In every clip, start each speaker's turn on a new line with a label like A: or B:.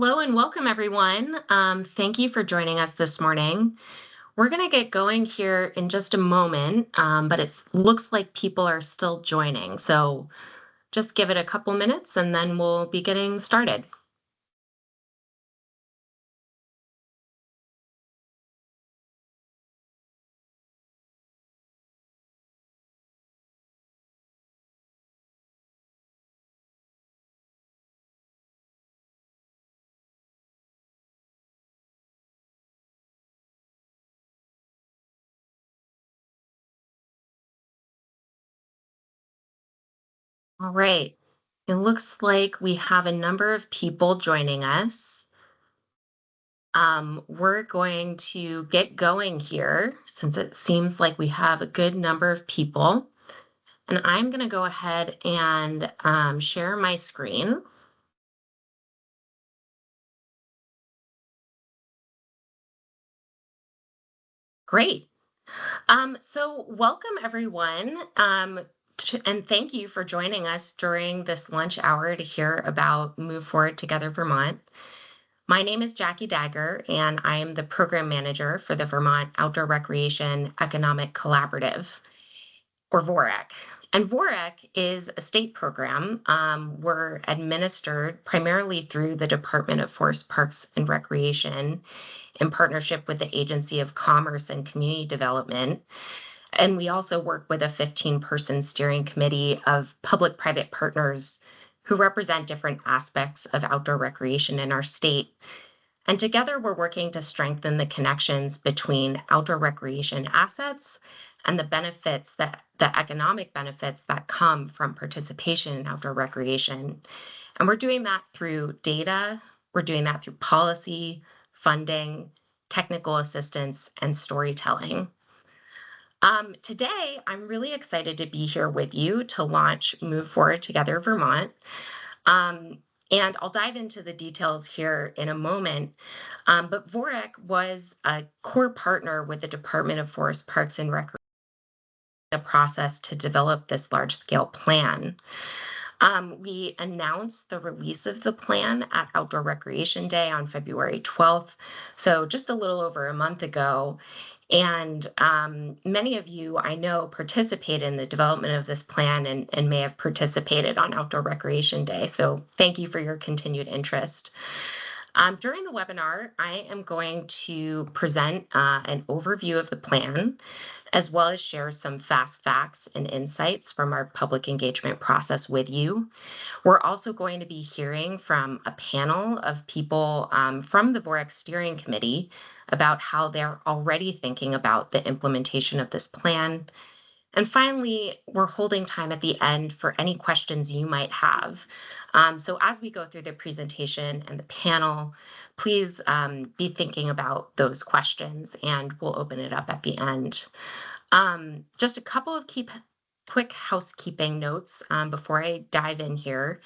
A: Hello and welcome, everyone. Thank you for joining us this morning. We're going to get going here in just a moment, but it looks like people are still joining. So just give it a couple minutes and then we'll be getting started. All right. It looks like we have a number of people joining us. We're going to get going here since it seems like we have a good number of people. And I'm going to go ahead and share my screen. Great. So welcome everyone. And thank you for joining us during this lunch hour to hear about Move Forward Together Vermont. My name is Jackie Dagger, and I am the program manager for the Vermont Outdoor Recreation Economic Collaborative, or VOREC. And VOREC is a state program. We're administered primarily through the Department of Forest Parks and Recreation in partnership with the Agency of Commerce and Community Development. And we also work with a 15-person steering committee of public-private partners who represent different aspects of outdoor recreation in our state. And together we're working to strengthen the connections between outdoor recreation assets and the economic benefits that come from participation in outdoor recreation. And we're doing that through data, we're doing that through policy, funding, technical assistance, and storytelling. Today, I'm really excited to be here with you to launch Move Forward Together Vermont. And I'll dive into the details here in a moment. But VOREC was a core partner with the Department of Forest Parks and Recreation, the process to develop this large scale plan. We announced the release of the plan at Outdoor Recreation Day on February 12th, so just a little over a month ago. And many of you I know participate in the development of this plan and may have participated on Outdoor Recreation Day. So thank you for your continued interest. During the webinar, I am going to present an overview of the plan, as well as share some fast facts and insights from our public engagement process with you. We're also going to be hearing from a panel of people from the VOREC Steering Committee about how they're already thinking about the implementation of this plan. And finally, we're holding time at the end for any questions you might have. So as we go through the presentation and the panel, please be thinking about those questions and we'll open it up at the end. Just a couple of quick housekeeping notes before I dive in here.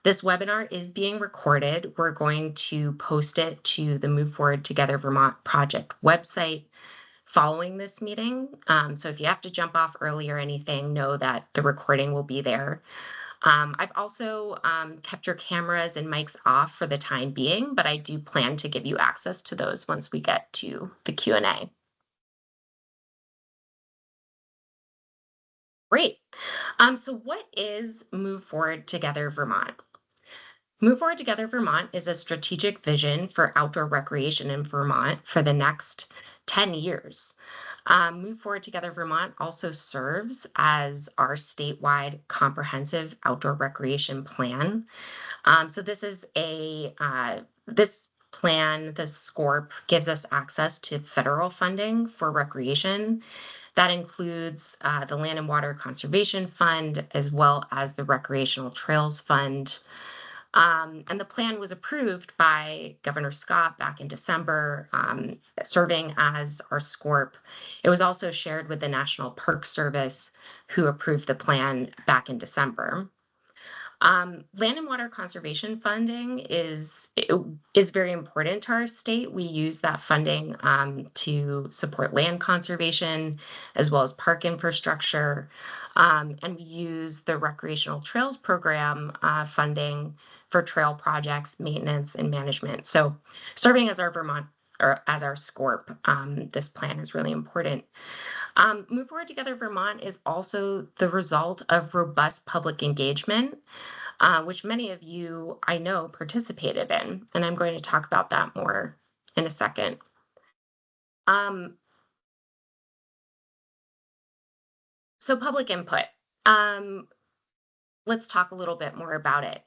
A: This webinar is being recorded. We're going to post it to the Move Forward Together Vermont project website following this meeting. So if you have to jump off early or anything, know that the recording will be there. I've also kept your cameras and mics off for the time being, but I do plan to give you access to those once we get to the Q&A. Great. So what is Move Forward Together Vermont? Move Forward Together Vermont is a strategic vision for outdoor recreation in Vermont for the next 10 years. Move Forward Together Vermont also serves as our statewide comprehensive outdoor recreation plan. So this is this plan, the SCORP, gives us access to federal funding for recreation. That includes the Land and Water Conservation Fund, as well as the Recreational Trails Fund. And the plan was approved by Governor Scott back in December, serving as our SCORP. It was also shared with the National Park Service, who approved the plan back in December. Land and Water Conservation funding is very important to our state. We use that funding to support land conservation as well as park infrastructure. And we use the Recreational Trails Program funding for trail projects, maintenance, and management. So, serving as our Vermont or as our SCORP, this plan is really important. Move Forward Together Vermont is also the result of robust public engagement, which many of you I know participated in. And I'm going to talk about that more in a second. Um, so, public input. Um, let's talk a little bit more about it.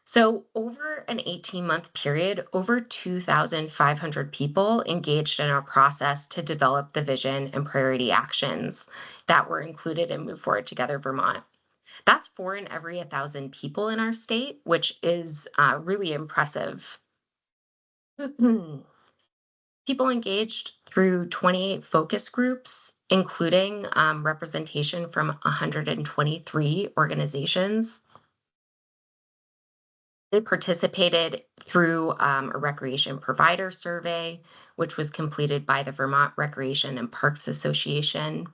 A: So, over an 18-month period, over 2,500 people engaged in our process to develop the vision and priority actions that were included in Move Forward Together Vermont. That's 4 in every 1,000 people in our state, which is really impressive. People engaged through 28 focus groups, including representation from 123 organizations. They participated through a recreation provider survey, which was completed by the Vermont Recreation and Parks Association.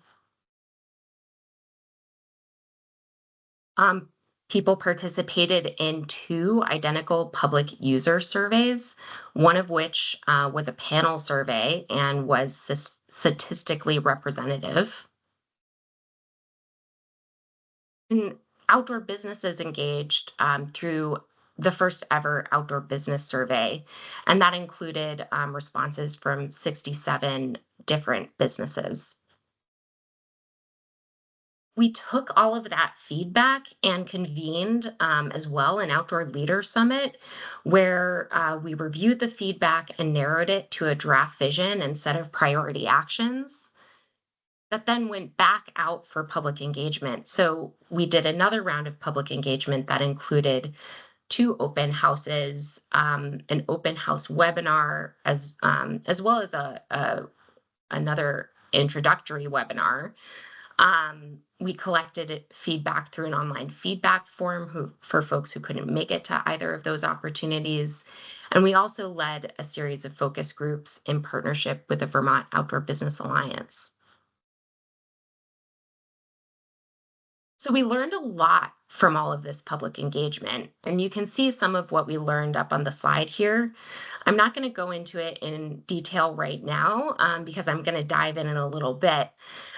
A: Um, People participated in 2 identical public user surveys, one of which was a panel survey and was statistically representative. And outdoor businesses engaged through the first ever outdoor business survey, and that included responses from 67 different businesses. We took all of that feedback and convened as well an outdoor leader summit where we reviewed the feedback and narrowed it to a draft vision and set of priority actions that then went back out for public engagement. So we did another round of public engagement that included 2 open houses, an open house webinar, as well as another introductory webinar. We collected feedback through an online feedback form for folks who couldn't make it to either of those opportunities. And we also led a series of focus groups in partnership with the Vermont Outdoor Business Alliance. So we learned a lot from all of this public engagement, and you can see some of what we learned up on the slide here. I'm not going to go into it in detail right now because I'm going to dive in a little bit.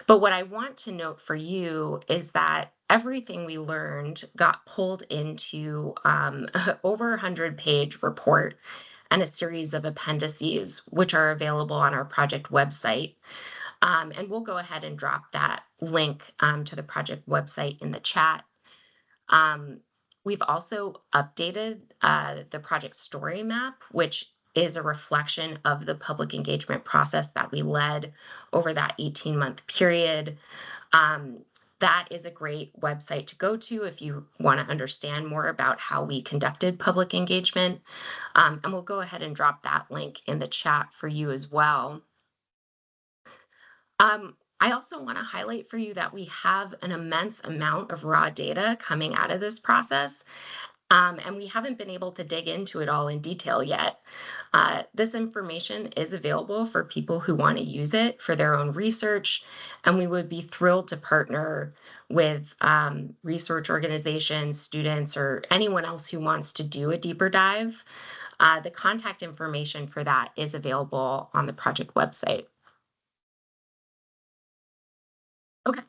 A: But what I want to note for you is that everything we learned got pulled into over 100-page report and a series of appendices, which are available on our project website. And we'll go ahead and drop that link to the project website in the chat. Um, we've also updated the project story map, which is a reflection of the public engagement process that we led over that 18-month period. Um, that is a great website to go to if you want to understand more about how we conducted public engagement. And we'll go ahead and drop that link in the chat for you as well. I also want to highlight for you that we have an immense amount of raw data coming out of this process, and we haven't been able to dig into it all in detail yet. This information is available for people who want to use it for their own research, and we would be thrilled to partner with research organizations, students, or anyone else who wants to do a deeper dive. The contact information for that is available on the project website. Okay.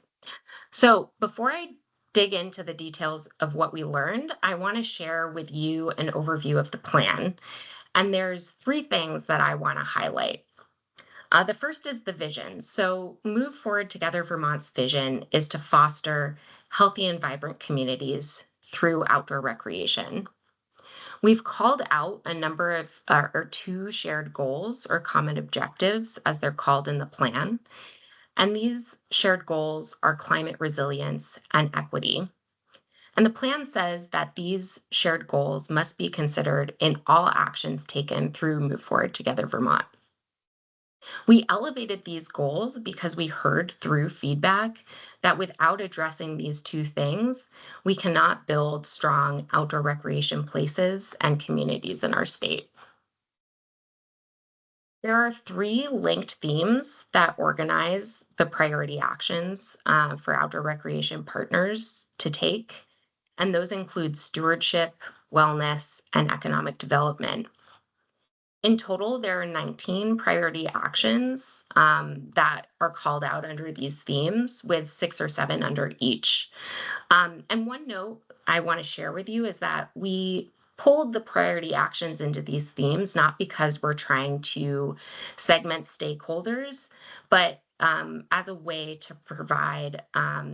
A: So before I dig into the details of what we learned, I want to share with you an overview of the plan. And there's 3 things that I want to highlight. The first is the vision. So, Move Forward Together Vermont's vision is to foster healthy and vibrant communities through outdoor recreation. We've called out a number of, or 2 shared goals or common objectives, as they're called in the plan. And these shared goals are climate resilience and equity. And the plan says that these shared goals must be considered in all actions taken through Move Forward Together Vermont. We elevated these goals because we heard through feedback that without addressing these 2 things, we cannot build strong outdoor recreation places and communities in our state. There are 3 linked themes that organize the priority actions for outdoor recreation partners to take, and those include stewardship, wellness, and economic development. In total, there are 19 priority actions that are called out under these themes, with 6 or 7 under each. And one note I want to share with you is that we pulled the priority actions into these themes not because we're trying to segment stakeholders, but as a way to provide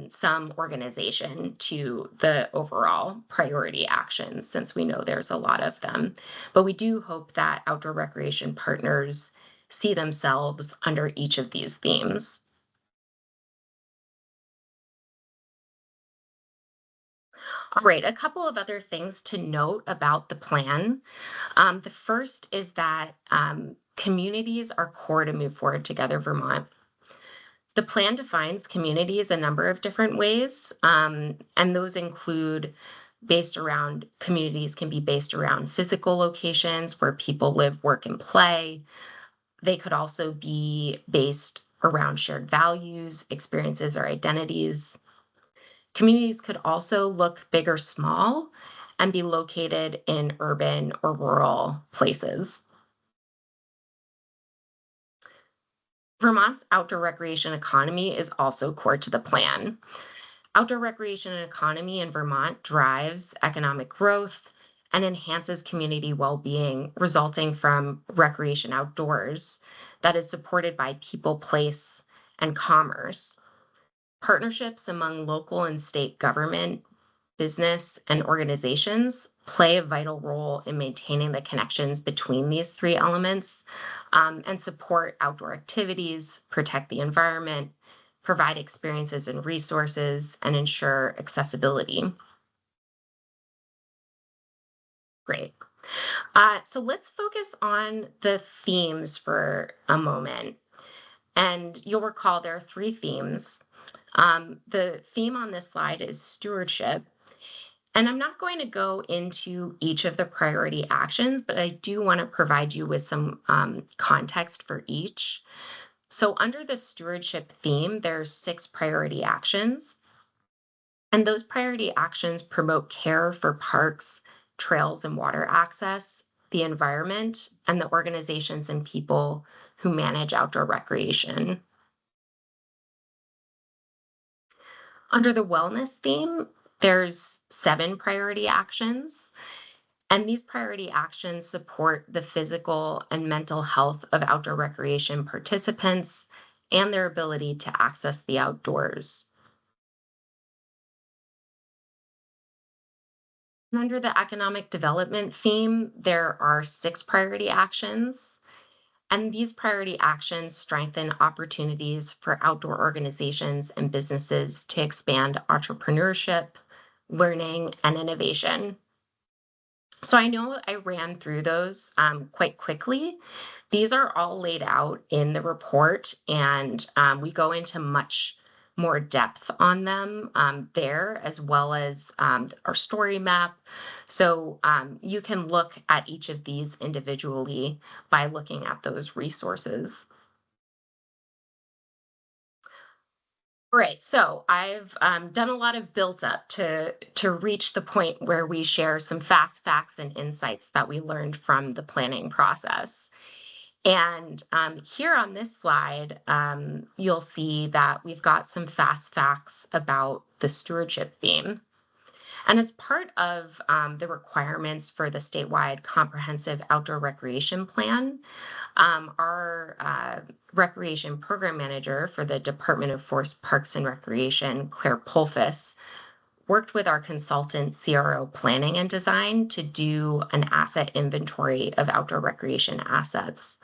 A: some organization to the overall priority actions, since we know there's a lot of them. But we do hope that outdoor recreation partners see themselves under each of these themes. All right, a couple of other things to note about the plan. The first is that communities are core to Move Forward Together Vermont. The plan defines communities a number of different ways, and those include based around communities can be based around physical locations where people live, work, and play. They could also be based around shared values, experiences, or identities. Communities could also look big or small and be located in urban or rural places. Vermont's outdoor recreation economy is also core to the plan. Outdoor recreation and economy in Vermont drives economic growth and enhances community well being resulting from recreation outdoors that is supported by people, place, and commerce. Partnerships among local and state government, business, and organizations play a vital role in maintaining the connections between these three elements and support outdoor activities, protect the environment, provide experiences and resources, and ensure accessibility. Great. So let's focus on the themes for a moment. And you'll recall there are 3 themes. The theme on this slide is stewardship. And I'm not going to go into each of the priority actions, but I do want to provide you with some context for each. So, under the stewardship theme, there's 6 priority actions, and those priority actions promote care for parks, trails, and water access, the environment, and the organizations and people who manage outdoor recreation. Under the wellness theme, there's 7 priority actions. And these priority actions support the physical and mental health of outdoor recreation participants and their ability to access the outdoors. And under the economic development theme, there are 6 priority actions. And these priority actions strengthen opportunities for outdoor organizations and businesses to expand entrepreneurship, learning, and innovation. So I know I ran through those quite quickly. These are all laid out in the report, and we go into much more depth on them there, as well as our story map. So you can look at each of these individually by looking at those resources. Right. So I've done a lot of built up to reach the point where we share some fast facts and insights that we learned from the planning process. And here on this slide, you'll see that we've got some fast facts about the stewardship theme. And as part of the requirements for the statewide comprehensive outdoor recreation plan, our recreation program manager for the Department of Forest Parks and Recreation, Claire Pulfus, worked with our consultant CRO Planning and Design to do an asset inventory of outdoor recreation assets.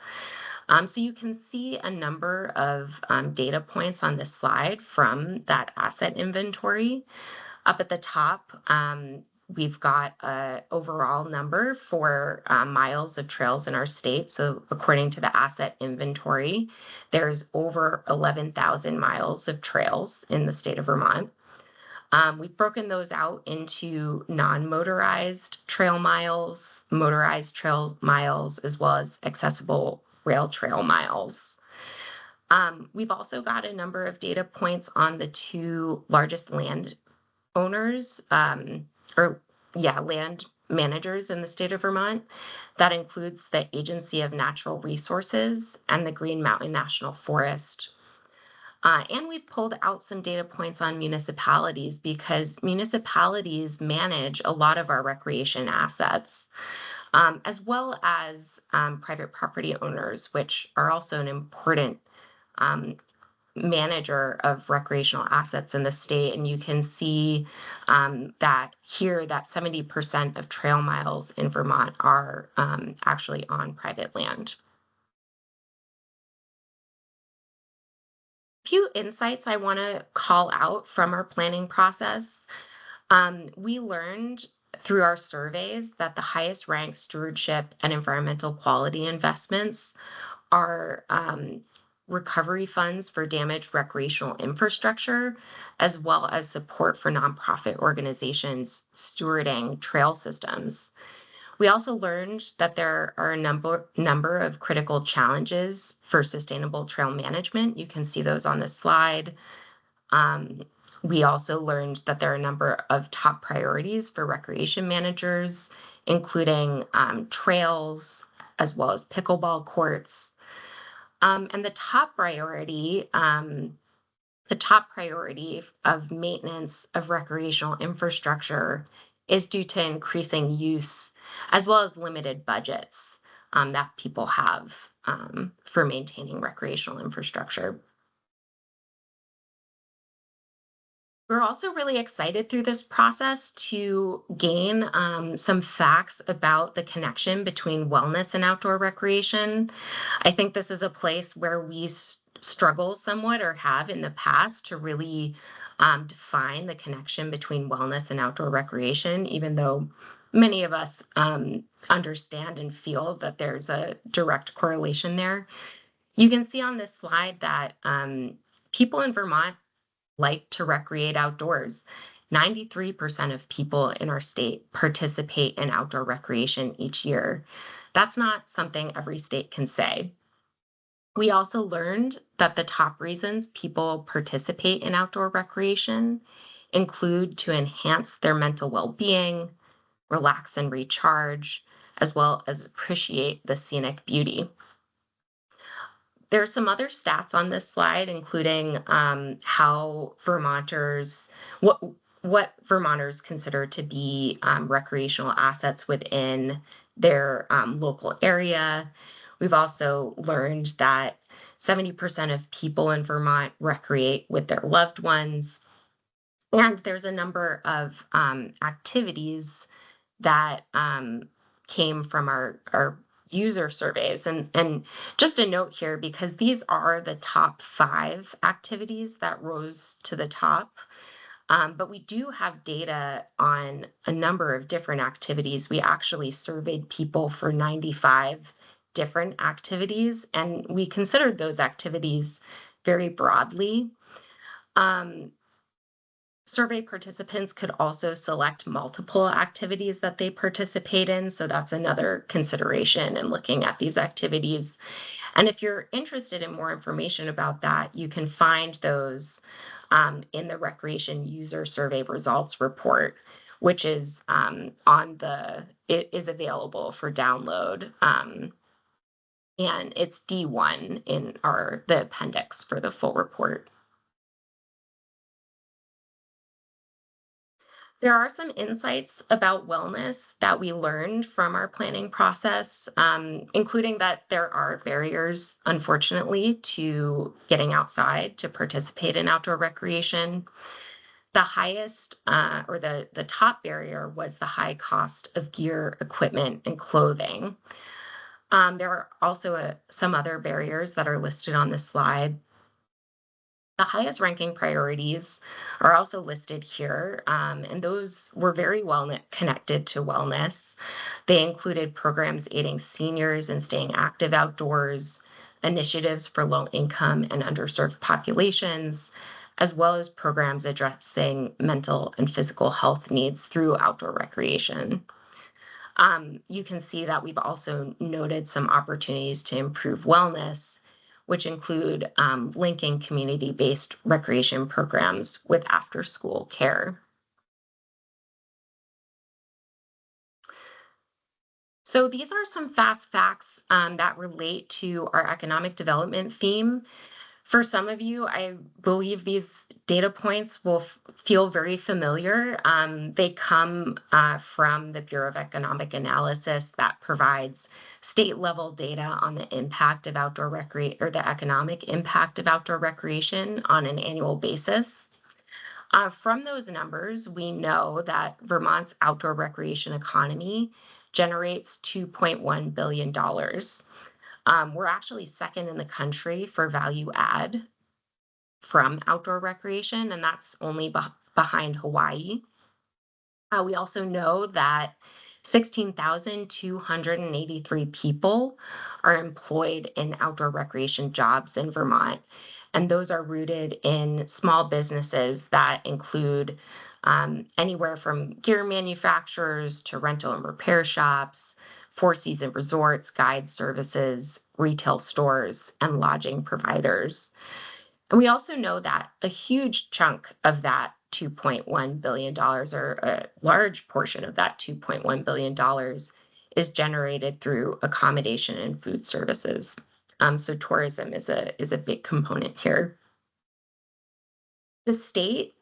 A: So you can see a number of data points on this slide from that asset inventory. Up at the top, we've got a overall number for miles of trails in our state. So according to the asset inventory, there's over 11,000 miles of trails in the state of Vermont. We've broken those out into non-motorized trail miles, motorized trail miles, as well as accessible rail trail miles. We've also got a number of data points on the 2 largest land owners, or yeah, land managers in the state of Vermont. That includes the Agency of Natural Resources and the Green Mountain National Forest. And we've pulled out some data points on municipalities because municipalities manage a lot of our recreation assets, as well as private property owners, which are also an important um, manager of recreational assets in the state. And you can see that here that 70% of trail miles in Vermont are actually on private land. Few insights I want to call out from our planning process. We learned through our surveys that the highest ranked stewardship and environmental quality investments are recovery funds for damaged recreational infrastructure, as well as support for nonprofit organizations stewarding trail systems. We also learned that there are a number of critical challenges for sustainable trail management. You can see those on the slide. Um, we also learned that there are a number of top priorities for recreation managers, including trails as well as pickleball courts. And the top priority of maintenance of recreational infrastructure is due to increasing use as well as limited budgets that people have for maintaining recreational infrastructure. We're also really excited through this process to gain some facts about the connection between wellness and outdoor recreation. I think this is a place where we struggle somewhat or have in the past to really define the connection between wellness and outdoor recreation, even though many of us understand and feel that there's a direct correlation there. You can see on this slide that people in Vermont like to recreate outdoors. 93% of people in our state participate in outdoor recreation each year. That's not something every state can say. We also learned that the top reasons people participate in outdoor recreation include to enhance their mental well being, relax and recharge, as well as appreciate the scenic beauty. There's some other stats on this slide, including how what what Vermonters consider to be recreational assets within their local area. We've also learned that 70% of people in Vermont recreate with their loved ones, and there's a number of activities that came from our user surveys. And just a note here, because these are the top 5 activities that rose to the top, but we do have data on a number of different activities. We actually surveyed people for 95 different activities, and we considered those activities very broadly. Um, Survey participants could also select multiple activities that they participate in, so that's another consideration in looking at these activities. And if you're interested in more information about that, you can find those in the Recreation User Survey Results Report, which is it is available for download, and it's D1 in the appendix for the full report. There are some insights about wellness that we learned from our planning process, including that there are barriers, unfortunately, to getting outside to participate in outdoor recreation. The highest or the top barrier was the high cost of gear, equipment, and clothing. There are also some other barriers that are listed on this slide. The highest ranking priorities are also listed here, and those were very well connected to wellness. They included programs aiding seniors in staying active outdoors, initiatives for low income and underserved populations, as well as programs addressing mental and physical health needs through outdoor recreation. You can see that we've also noted some opportunities to improve wellness, which include linking community-based recreation programs with after-school care. So these are some fast facts that relate to our economic development theme. For some of you, I believe these data points will feel very familiar. They come from the Bureau of Economic Analysis that provides state level data on the impact of outdoor recreation or the economic impact of outdoor recreation on an annual basis. From those numbers, we know that Vermont's outdoor recreation economy generates $2.1 billion. We're actually second in the country for value add from outdoor recreation, and that's only behind Hawaii. We also know that 16,283 people are employed in outdoor recreation jobs in Vermont. And those are rooted in small businesses that include anywhere from gear manufacturers to rental and repair shops, Four Season resorts, guide services, retail stores, and lodging providers. And we also know that a huge chunk of that $2.1 billion, or a large portion of that $2.1 billion, is generated through accommodation and food services. So tourism is a big component here. The state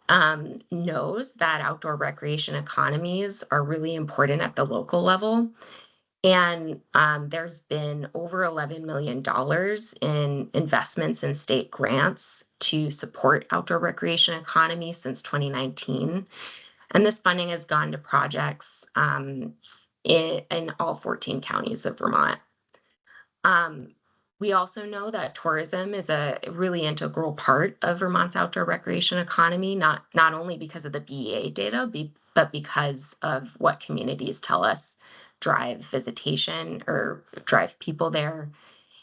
A: knows that outdoor recreation economies are really important at the local level. And there's been over $11 million in investments in state grants to support outdoor recreation economy since 2019. And this funding has gone to projects in all 14 counties of Vermont. Um, we also know that tourism is a really integral part of Vermont's outdoor recreation economy, not only because of the BEA data, but because of what communities tell us drive visitation or drive people there,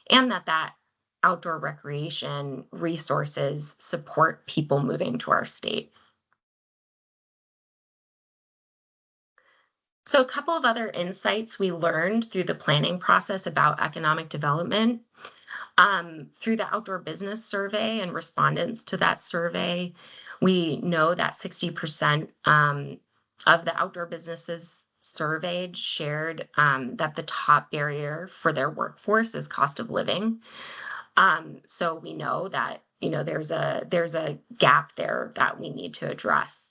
A: and that outdoor recreation resources support people moving to our state. So, a couple of other insights we learned through the planning process about economic development. Through the outdoor business survey and respondents to that survey, we know that 60% of the outdoor businesses surveyed shared that the top barrier for their workforce is cost of living. So we know that there's a gap there that we need to address.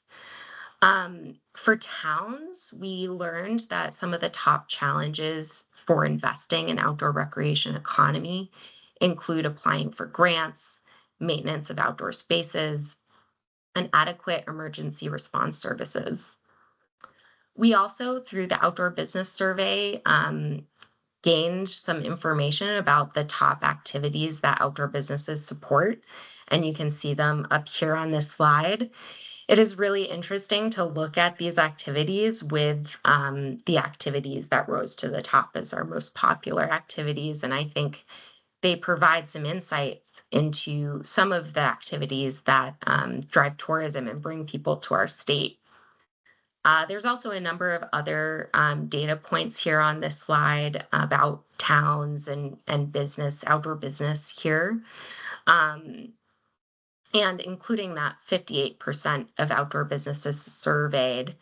A: For towns, we learned that some of the top challenges for investing in outdoor recreation economy include applying for grants, maintenance of outdoor spaces, and adequate emergency response services. We also, through the outdoor business survey, gained some information about the top activities that outdoor businesses support, and you can see them up here on this slide. It is really interesting to look at these activities with the activities that rose to the top as our most popular activities. And I think they provide some insights into some of the activities that drive tourism and bring people to our state. There's also a number of other data points here on this slide about towns and business, outdoor business here. Um, and including that 58% of outdoor businesses surveyed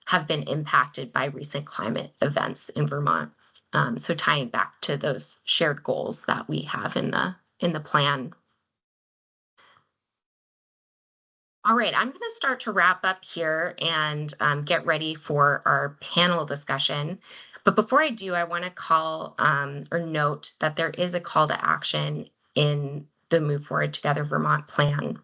A: have been impacted by recent climate events in Vermont. So tying back to those shared goals that we have in the plan. All right, I'm going to start to wrap up here and get ready for our panel discussion. But before I do, I want to call or note that there is a call to action in the Move Forward Together Vermont plan.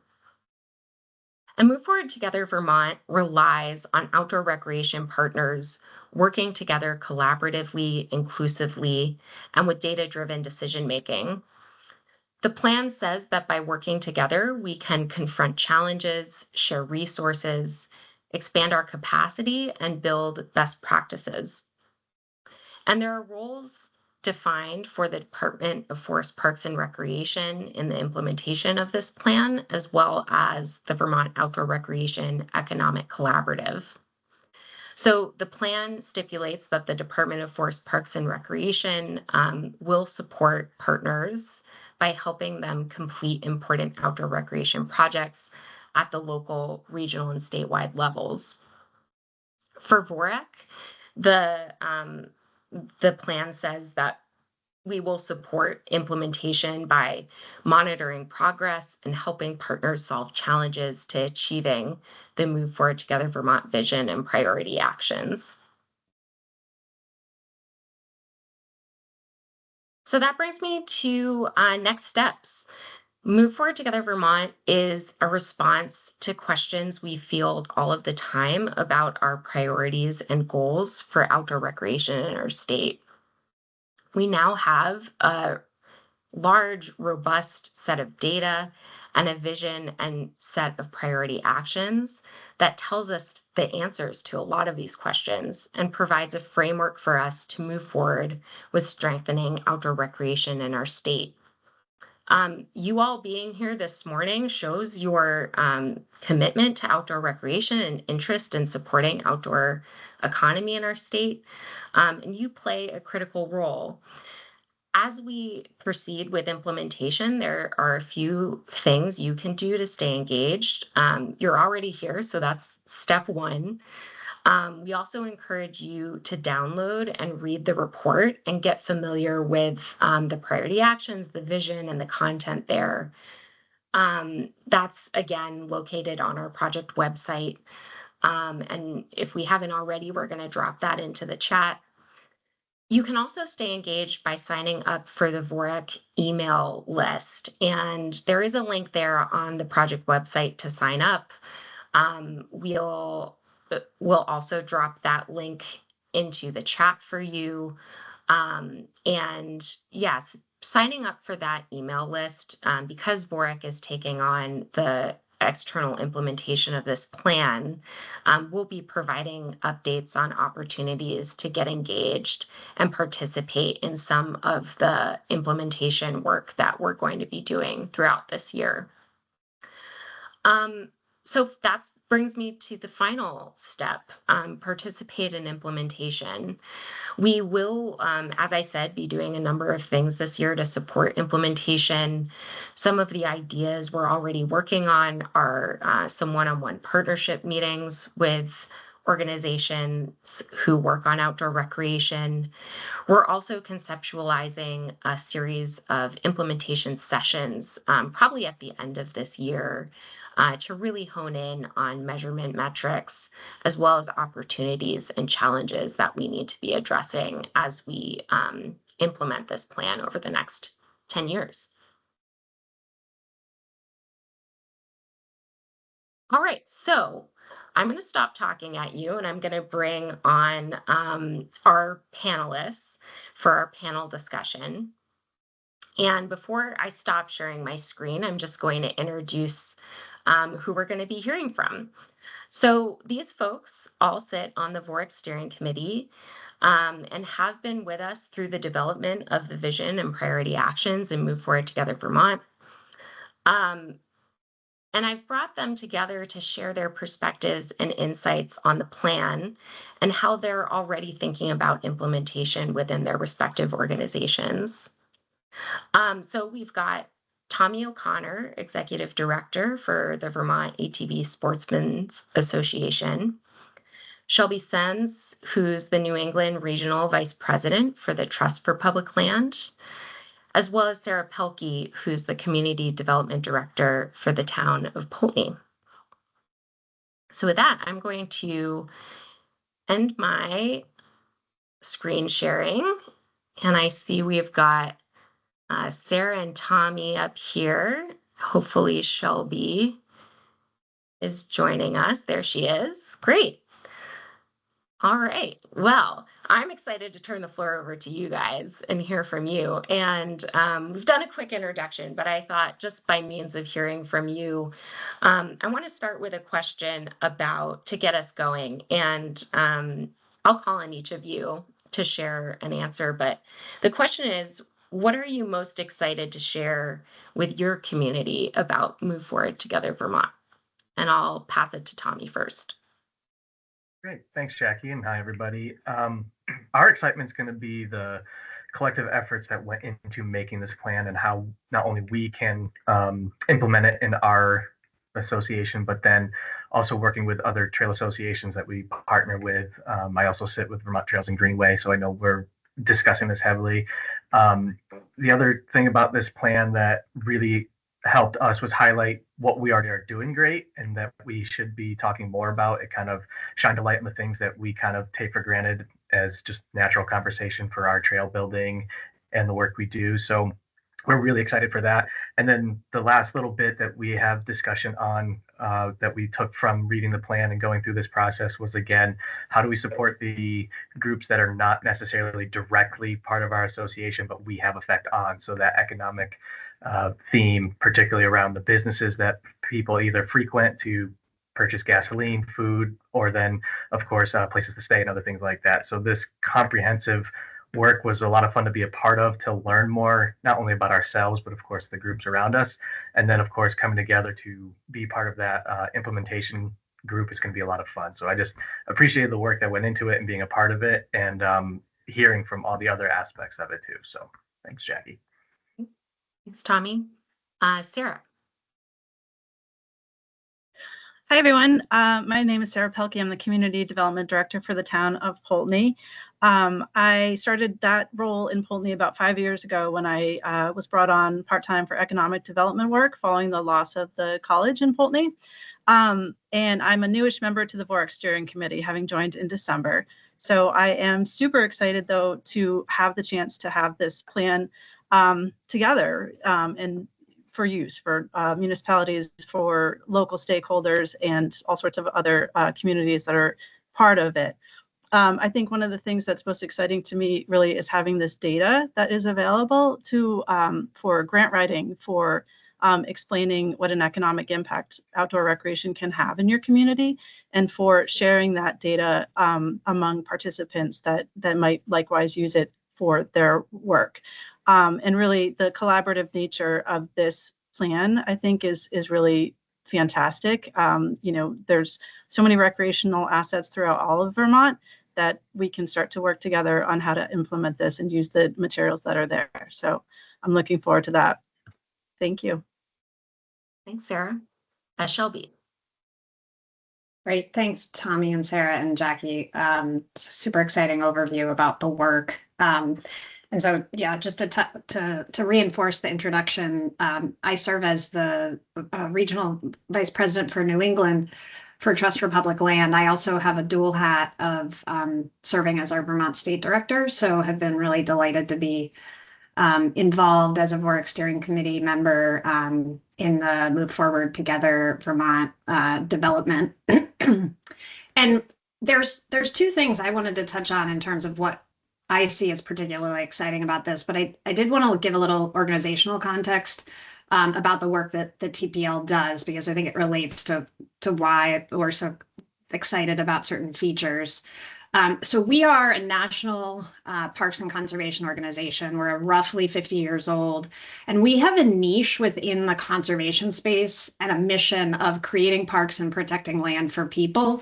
A: And Move Forward Together Vermont relies on outdoor recreation partners working together collaboratively, inclusively, and with data driven decision making. The plan says that by working together, we can confront challenges, share resources, expand our capacity, and build best practices. And there are roles defined for the Department of Forest Parks and Recreation in the implementation of this plan, as well as the Vermont Outdoor Recreation Economic Collaborative. So the plan stipulates that the Department of Forest Parks and Recreation will support partners by helping them complete important outdoor recreation projects at the local, regional, and statewide levels. For VOREC, the the plan says that we will support implementation by monitoring progress and helping partners solve challenges to achieving the Move Forward Together Vermont vision and priority actions. So that brings me to next steps. Move Forward Together Vermont is a response to questions we field all of the time about our priorities and goals for outdoor recreation in our state. We now have a large, robust set of data and a vision and set of priority actions that tells us the answers to a lot of these questions and provides a framework for us to move forward with strengthening outdoor recreation in our state. You all being here this morning shows your commitment to outdoor recreation and interest in supporting outdoor economy in our state. And you play a critical role. As we proceed with implementation, there are a few things you can do to stay engaged. You're already here, so that's step one. We also encourage you to download and read the report and get familiar with the priority actions, the vision, and the content there. That's again located on our project website. And if we haven't already, we're going to drop that into the chat. You can also stay engaged by signing up for the VOREC email list. And there is a link there on the project website to sign up. We'll also drop that link into the chat for you. And yes, signing up for that email list, because VOREC is taking on the external implementation of this plan, we'll be providing updates on opportunities to get engaged and participate in some of the implementation work that we're going to be doing throughout this year. So that brings me to the final step, participate in implementation. We will, as I said, be doing a number of things this year to support implementation. Some of the ideas we're already working on are some one-on-one partnership meetings with organizations who work on outdoor recreation. We're also conceptualizing a series of implementation sessions, probably at the end of this year, to really hone in on measurement metrics, as well as opportunities and challenges that we need to be addressing as we implement this plan over the next 10 years. All right, so I'm going to stop talking at you and I'm going to bring on our panelists for our panel discussion. And before I stop sharing my screen, I'm just going to introduce who we're going to be hearing from. So these folks all sit on the VOREC steering committee and have been with us through the development of the vision and priority actions and Move Forward Together Vermont. And I've brought them together to share their perspectives and insights on the plan and how they're already thinking about implementation within their respective organizations. So we've got Tommy O'Connor, Executive Director for the Vermont ATV Sportsmen's Association. Shelby Sens, who's the New England Regional Vice President for the Trust for Public Land, as well as Sarah Pelkey, who's the Community Development Director for the town of Poultney. So with that, I'm going to end my screen sharing. And I see we've got Sarah and Tommy up here. Hopefully Shelby is joining us. There she is. Great. All right. Well, I'm excited to turn the floor over to you guys and hear from you. And we've done a quick introduction, but I thought just by means of hearing from you, I want to start with a question to get us going. And I'll call on each of you to share an answer. But the question is, what are you most excited to share with your community about Move Forward Together Vermont? And I'll pass it to Tommy first.
B: Great. Thanks, Jackie, and hi, everybody. Our excitement is going to be the collective efforts that went into making this plan and how not only we can implement it in our association, but then also working with other trail associations that we partner with. I also sit with Vermont Trails and Greenway, so I know we're discussing this heavily. Um, the other thing about this plan that really helped us was highlight what we already are doing great and that we should be talking more about. It kind of shined a light on the things that we kind of take for granted as just natural conversation for our trail building and the work we do. So we're really excited for that. And then the last little bit that we have discussion on that we took from reading the plan and going through this process was, again, how do we support the groups that are not necessarily directly part of our association, but we have effect on? So that economic theme, particularly around the businesses that people either frequent to purchase gasoline, food, or then, of course, places to stay and other things like that. So this comprehensive work was a lot of fun to be a part of, to learn more, not only about ourselves, but of course the groups around us. And then, of course, coming together to be part of that implementation group is going to be a lot of fun. So I just appreciated the work that went into it and being a part of it, and hearing from all the other aspects of it too. So thanks, Jackie.
A: Thanks, Tommy. Sarah.
C: Hi, everyone. My name is Sarah Pelkey. I'm the Community Development Director for the town of Poultney. I started that role in Poultney about 5 years ago when I was brought on part-time for economic development work following the loss of the college in Poultney. And I'm a newish member to the VORC Steering Committee, having joined in December. So I am super excited, though, to have the chance to have this plan together and for use for municipalities, for local stakeholders, and all sorts of other communities that are part of it. I think one of the things that's most exciting to me really is having this data that is available to for grant writing, for explaining what an economic impact outdoor recreation can have in your community, and for sharing that data among participants that might likewise use it for their work. And really the collaborative nature of this plan, I think, is really fantastic. There's so many recreational assets throughout all of Vermont that we can start to work together on how to implement this and use the materials that are there. So I'm looking forward to that. Thank you.
A: Thanks, Sarah. Shelby.
D: Great. Thanks, Tommy and Sarah and Jackie. Super exciting overview about the work. And so, yeah, just to reinforce the introduction, I serve as the regional vice president for New England for Trust for Public Land. I also have a dual hat of serving as our Vermont state director, so have been really delighted to be involved as a VORC steering committee member in the Move Forward Together Vermont development. And there's two things I wanted to touch on in terms of what I see as particularly exciting about this, but I did want to give a little organizational context about the work that the TPL does, because I think it relates to why we're so excited about certain features. So we are a national parks and conservation organization. We're roughly 50 years old, and we have a niche within the conservation space and a mission of creating parks and protecting land for people,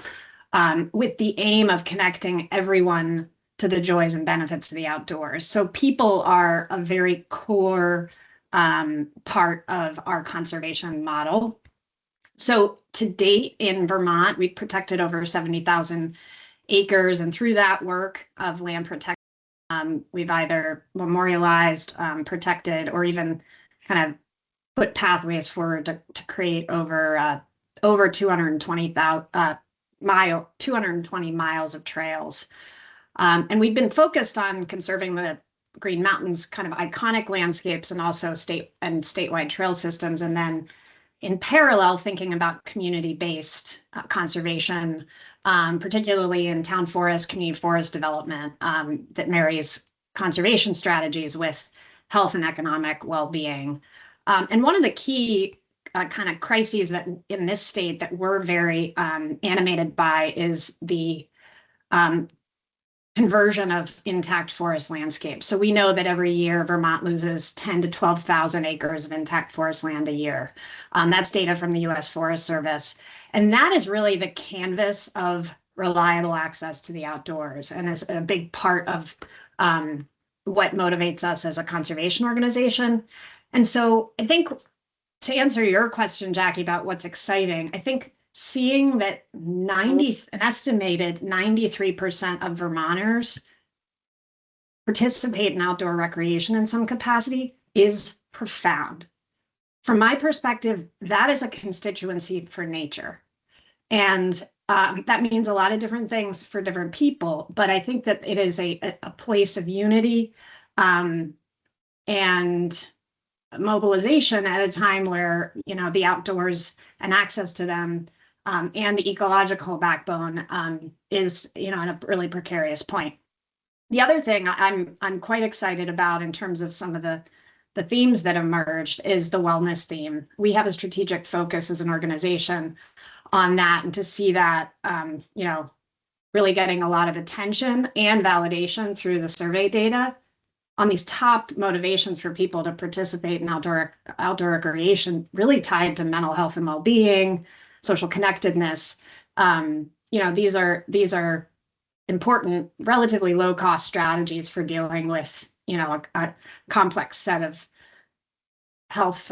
D: with the aim of connecting everyone to the joys and benefits of the outdoors. So people are a very core part of our conservation model. So to date in Vermont, we've protected over 70,000 acres, and through that work of land protection, we've either memorialized, protected, or even kind of put pathways forward to create over 220 miles of trails. And we've been focused on conserving the Green Mountains kind of iconic landscapes and also statewide trail systems. And then in parallel, thinking about community-based conservation, particularly in town forest, community forest development that marries conservation strategies with health and economic well-being. And one of the key kind of crises that in this state that we're very animated by is the conversion of intact forest landscapes. So we know that every year Vermont loses 10 to 12,000 acres of intact forest land a year. That's data from the U.S. Forest Service. And that is really the canvas of reliable access to the outdoors, and is a big part of what motivates us as a conservation organization. And so I think, to answer your question, Jackie, about what's exciting, I think seeing that an estimated 93% of Vermonters participate in outdoor recreation in some capacity is profound. From my perspective, that is a constituency for nature. And that means a lot of different things for different people, but I think that it is a place of unity and mobilization at a time where, the outdoors and access to them and the ecological backbone is, in a really precarious point. The other thing I'm quite excited about in terms of some of the themes that emerged is the wellness theme. We have a strategic focus as an organization on that, and to see that, really getting a lot of attention and validation through the survey data on these top motivations for people to participate in outdoor recreation, really tied to mental health and well-being, social connectedness. These are important, relatively low-cost strategies for dealing with, a complex set of health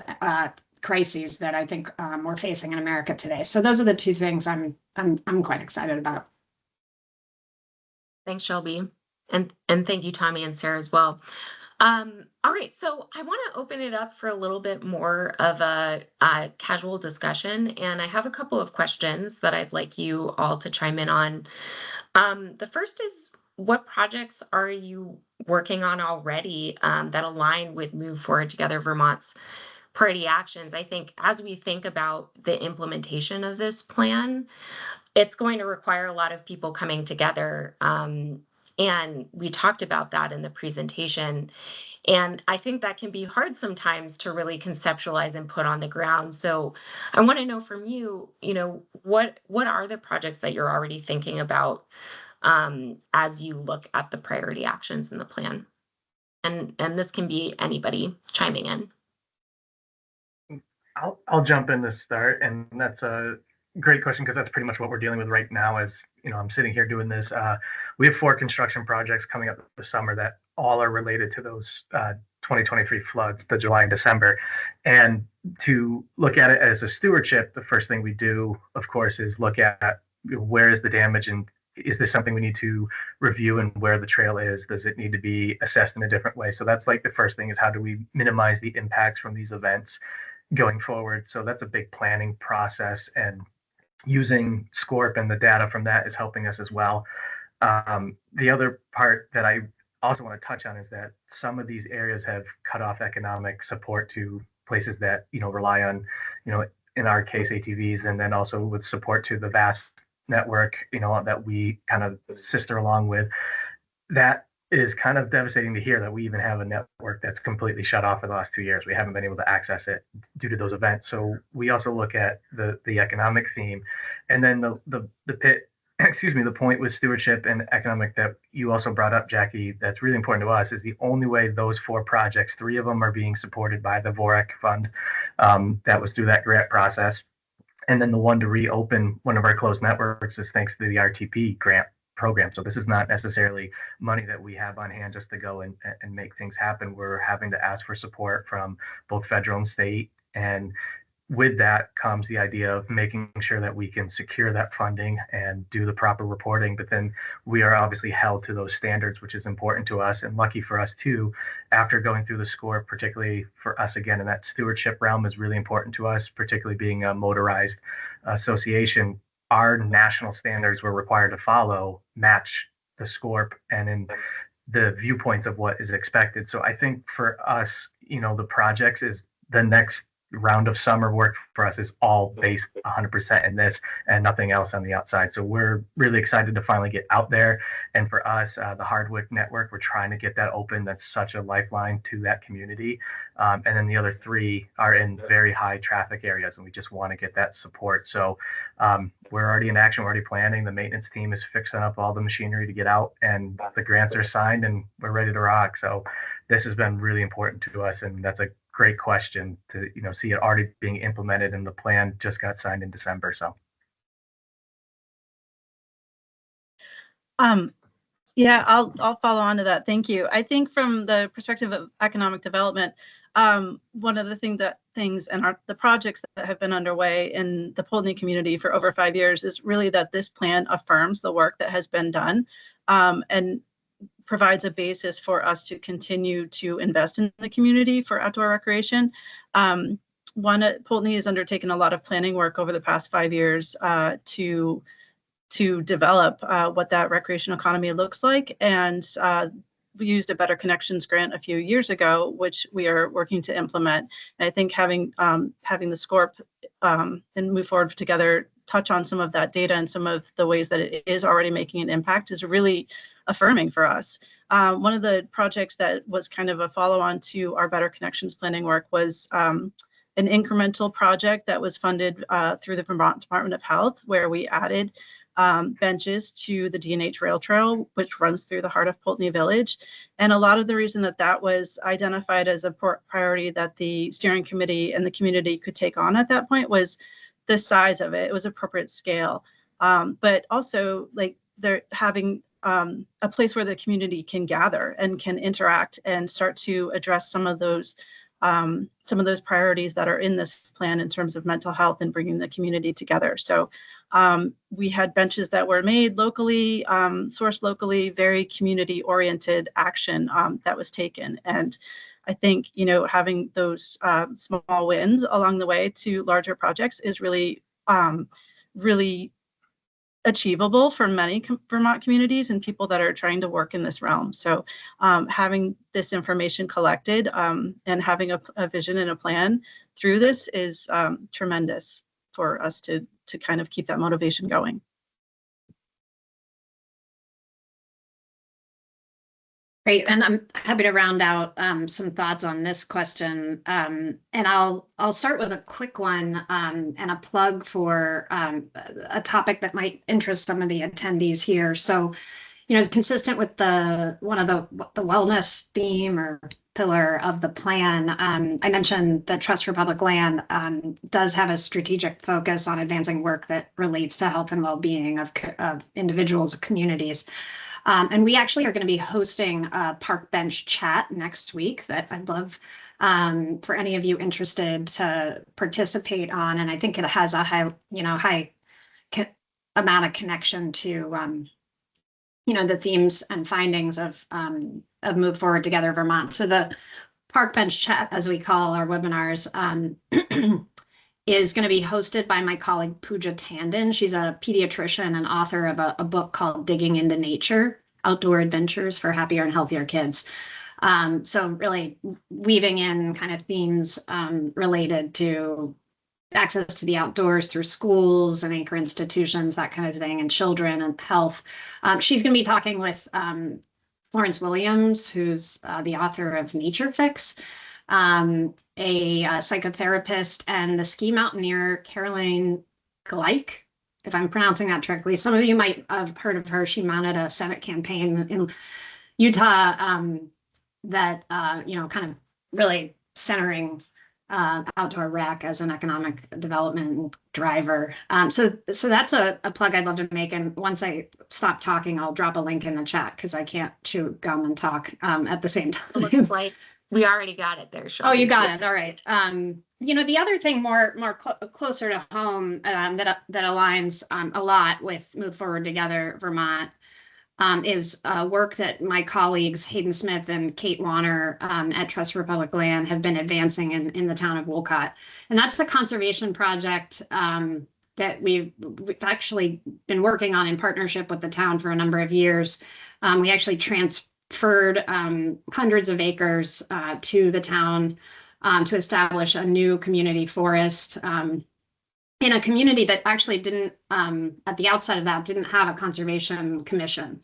D: crises that I think we're facing in America today. So those are the two things I'm quite excited about.
A: Thanks, Shelby. And thank you, Tommy and Sarah, as well. All right, so I want to open it up for a little bit more of a casual discussion, and I have a couple of questions that I'd like you all to chime in on. The first is, what projects are you working on already that align with Move Forward Together Vermont's priority actions? I think as we think about the implementation of this plan, it's going to require a lot of people coming together. And we talked about that in the presentation. And I think that can be hard sometimes to really conceptualize and put on the ground. So I want to know from you, what are the projects that you're already thinking about as you look at the priority actions in the plan? And this can be anybody chiming in.
B: I'll jump in to start, and that's a great question because that's pretty much what we're dealing with right now. As I'm sitting here doing this. We have 4 construction projects coming up this summer that all are related to those 2023 floods, the July and December. And to look at it as a stewardship, the first thing we do, of course, is look at where is the damage, and is this something we need to review, and where the trail is, does it need to be assessed in a different way? So that's like the first thing, is how do we minimize the impacts from these events going forward? So that's a big planning process, and using SCORP and the data from that is helping us as well. The other part that I also want to touch on is that some of these areas have cut off economic support to places that rely on, in our case, ATVs, and then also with support to the vast network, that we kind of sister along with. That is kind of devastating to hear, that we even have a network that's completely shut off for the last 2 years. We haven't been able to access it due to those events. So we also look at the economic theme, and then the point with stewardship and economic that you also brought up, Jackie, that's really important to us, is the only way those 4 projects, 3 of them are being supported by the VOREC fund. That was through that grant process. And then the one to reopen one of our closed networks is thanks to the RTP grant program. So this is not necessarily money that we have on hand just to go and make things happen. We're having to ask for support from both federal and state. And with that comes the idea of making sure that we can secure that funding and do the proper reporting. But then we are obviously held to those standards, which is important to us. And lucky for us too, after going through the SCORP, particularly for us, again, in that stewardship realm is really important to us, particularly being a motorized association. Our national standards we're required to follow match the SCORP and in the viewpoints of what is expected. So I think for us, the projects is the next round of summer work for us is all based 100% in this and nothing else on the outside. So we're really excited to finally get out there. And for us, the Hardwick network, we're trying to get that open. That's such a lifeline to that community. And then the other 3 are in very high traffic areas, and we just want to get that support. So we're already in action, we're already planning. The maintenance team is fixing up all the machinery to get out, and the grants are signed, and we're ready to rock. So this has been really important to us, and that's a great question to see it already being implemented, and the plan just got signed in December. So
C: yeah, I'll follow on to that. Thank you. I think from the perspective of economic development, one of the things and the projects that have been underway in the Poultney community for over 5 years is really that this plan affirms the work that has been done, and provides a basis for us to continue to invest in the community for outdoor recreation. Poultney has undertaken a lot of planning work over the past 5 years to develop what that recreational economy looks like. And we used a Better Connections grant a few years ago, which we are working to implement. And I think having the SCORP and Move Forward Together touch on some of that data and some of the ways that it is already making an impact is really affirming for us. One of the projects that was kind of a follow-on to our Better Connections planning work was an incremental project that was funded through the Vermont Department of Health, where we added benches to the D&H Rail Trail, which runs through the heart of Poultney Village. And a lot of the reason that was identified as a priority that the steering committee and the community could take on at that point was the size of it. It was appropriate scale, but also like they're having a place where the community can gather and can interact and start to address some of those priorities that are in this plan in terms of mental health and bringing the community together. So we had benches that were made locally, sourced locally, very community-oriented action that was taken. And I think, having those small wins along the way to larger projects is really, really achievable for many Vermont communities and people that are trying to work in this realm. So having this information collected and having a vision and a plan through this is tremendous for us to kind of keep that motivation going.
D: Great, and I'm happy to round out some thoughts on this question. And I'll start with a quick one and a plug for a topic that might interest some of the attendees here. So, it's consistent with one of the wellness theme or pillar of the plan. I mentioned that Trust for Public Land does have a strategic focus on advancing work that relates to health and well-being of individuals, communities. And we actually are going to be hosting a park bench chat next week that I'd love for any of you interested to participate on. And I think it has a high amount of connection to, the themes and findings of Move Forward Together Vermont. So the park bench chat, as we call our webinars, is going to be hosted by my colleague Pooja Tandon. She's a pediatrician and author of a book called Digging into Nature, Outdoor Adventures for Happier and Healthier Kids. So really weaving in kind of themes related to access to the outdoors through schools and anchor institutions, that kind of thing, and children and health. She's going to be talking with Florence Williams, who's the author of Nature Fix, a psychotherapist, and the ski mountaineer Caroline Gleich, if I'm pronouncing that correctly. Some of you might have heard of her. She mounted a Senate campaign in Utah that, kind of really centering outdoor rec as an economic development driver. So that's a plug I'd love to make. And once I stop talking, I'll drop a link in the chat because I can't chew gum and talk at the same time.
A: It looks like we already got it there, Shelby.
D: Oh, you got it. All right. The other thing more closer to home that aligns a lot with Move Forward Together Vermont is work that my colleagues Hayden Smith and Kate Warner at Trust for Public Land have been advancing in the town of Wolcott. And that's a conservation project that we've actually been working on in partnership with the town for a number of years. We actually transferred hundreds of acres to the town to establish a new community forest in a community that actually didn't, at the outset of that, didn't have a conservation commission.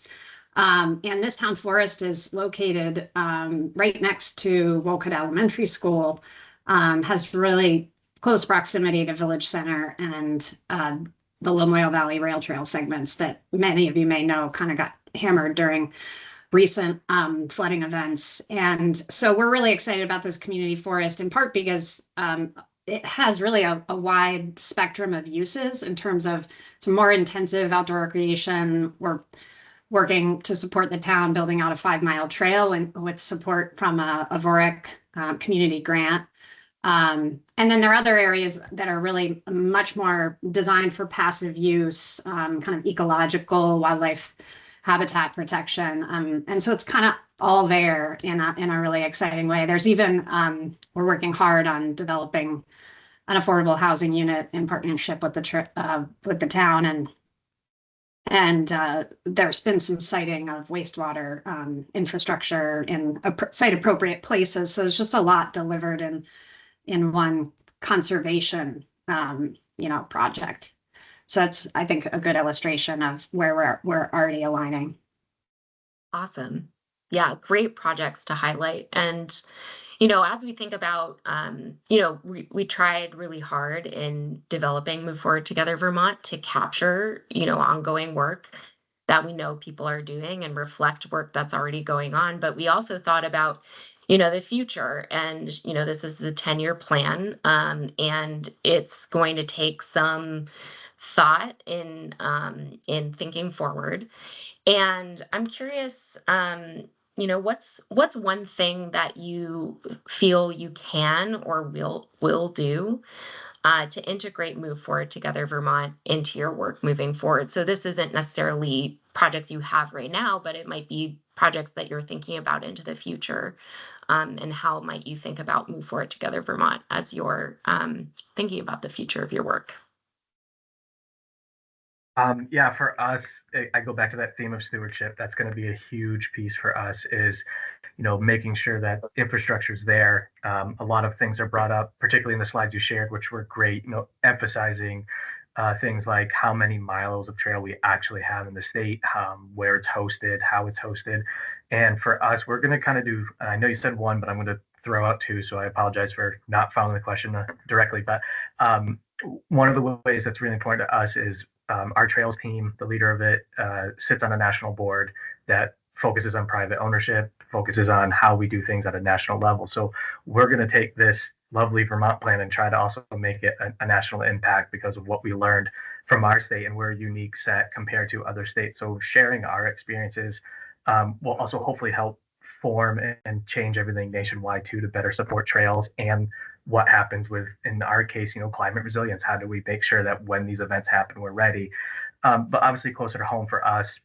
D: And this town forest is located right next to Wolcott Elementary School, has really close proximity to Village Center and the Lamoille Valley Rail Trail segments that many of you may know kind of got hammered during recent flooding events. And so we're really excited about this community forest, in part because it has really a wide spectrum of uses in terms of some more intensive outdoor recreation. We're working to support the town building out a 5-mile trail and with support from a VORIC community grant. And then there are other areas that are really much more designed for passive use, kind of ecological wildlife habitat protection. And so it's kind of all there in a really exciting way. There's even, we're working hard on developing an affordable housing unit in partnership with the town, and there's been some siting of wastewater infrastructure in site appropriate places. So it's just a lot delivered in one conservation project. So that's, I think, a good illustration of where we're already aligning.
A: Awesome. Yeah, great projects to highlight. And, as we think about, we tried really hard in developing Move Forward Together Vermont to capture, ongoing work that we know people are doing and reflect work that's already going on. But we also thought about, the future. And, this is a 10-year plan, and it's going to take some thought in thinking forward. And I'm curious, what's one thing that you feel you can or will do to integrate Move Forward Together Vermont into your work moving forward? So this isn't necessarily projects you have right now, but it might be projects that you're thinking about into the future. And how might you think about Move Forward Together Vermont as you're thinking about the future of your work?
B: Yeah, for us, I go back to that theme of stewardship. That's going to be a huge piece for us is, making sure that infrastructure is there. A lot of things are brought up, particularly in the slides you shared, which were great, emphasizing things like how many miles of trail we actually have in the state, where it's hosted, how it's hosted. And for us, we're going to kind of do, I know you said one, but I'm going to throw out two. So I apologize for not following the question directly. But one of the ways that's really important to us is our trails team, the leader of it, sits on a national board that focuses on private ownership, focuses on how we do things at a national level. So we're going to take this lovely Vermont plan and try to also make it a national impact because of what we learned from our state, and we're a unique set compared to other states. So sharing our experiences will also hopefully help form and change everything nationwide too, to better support trails and what happens with, in our case, climate resilience. How do we make sure that when these events happen, we're ready? But obviously closer to home for us,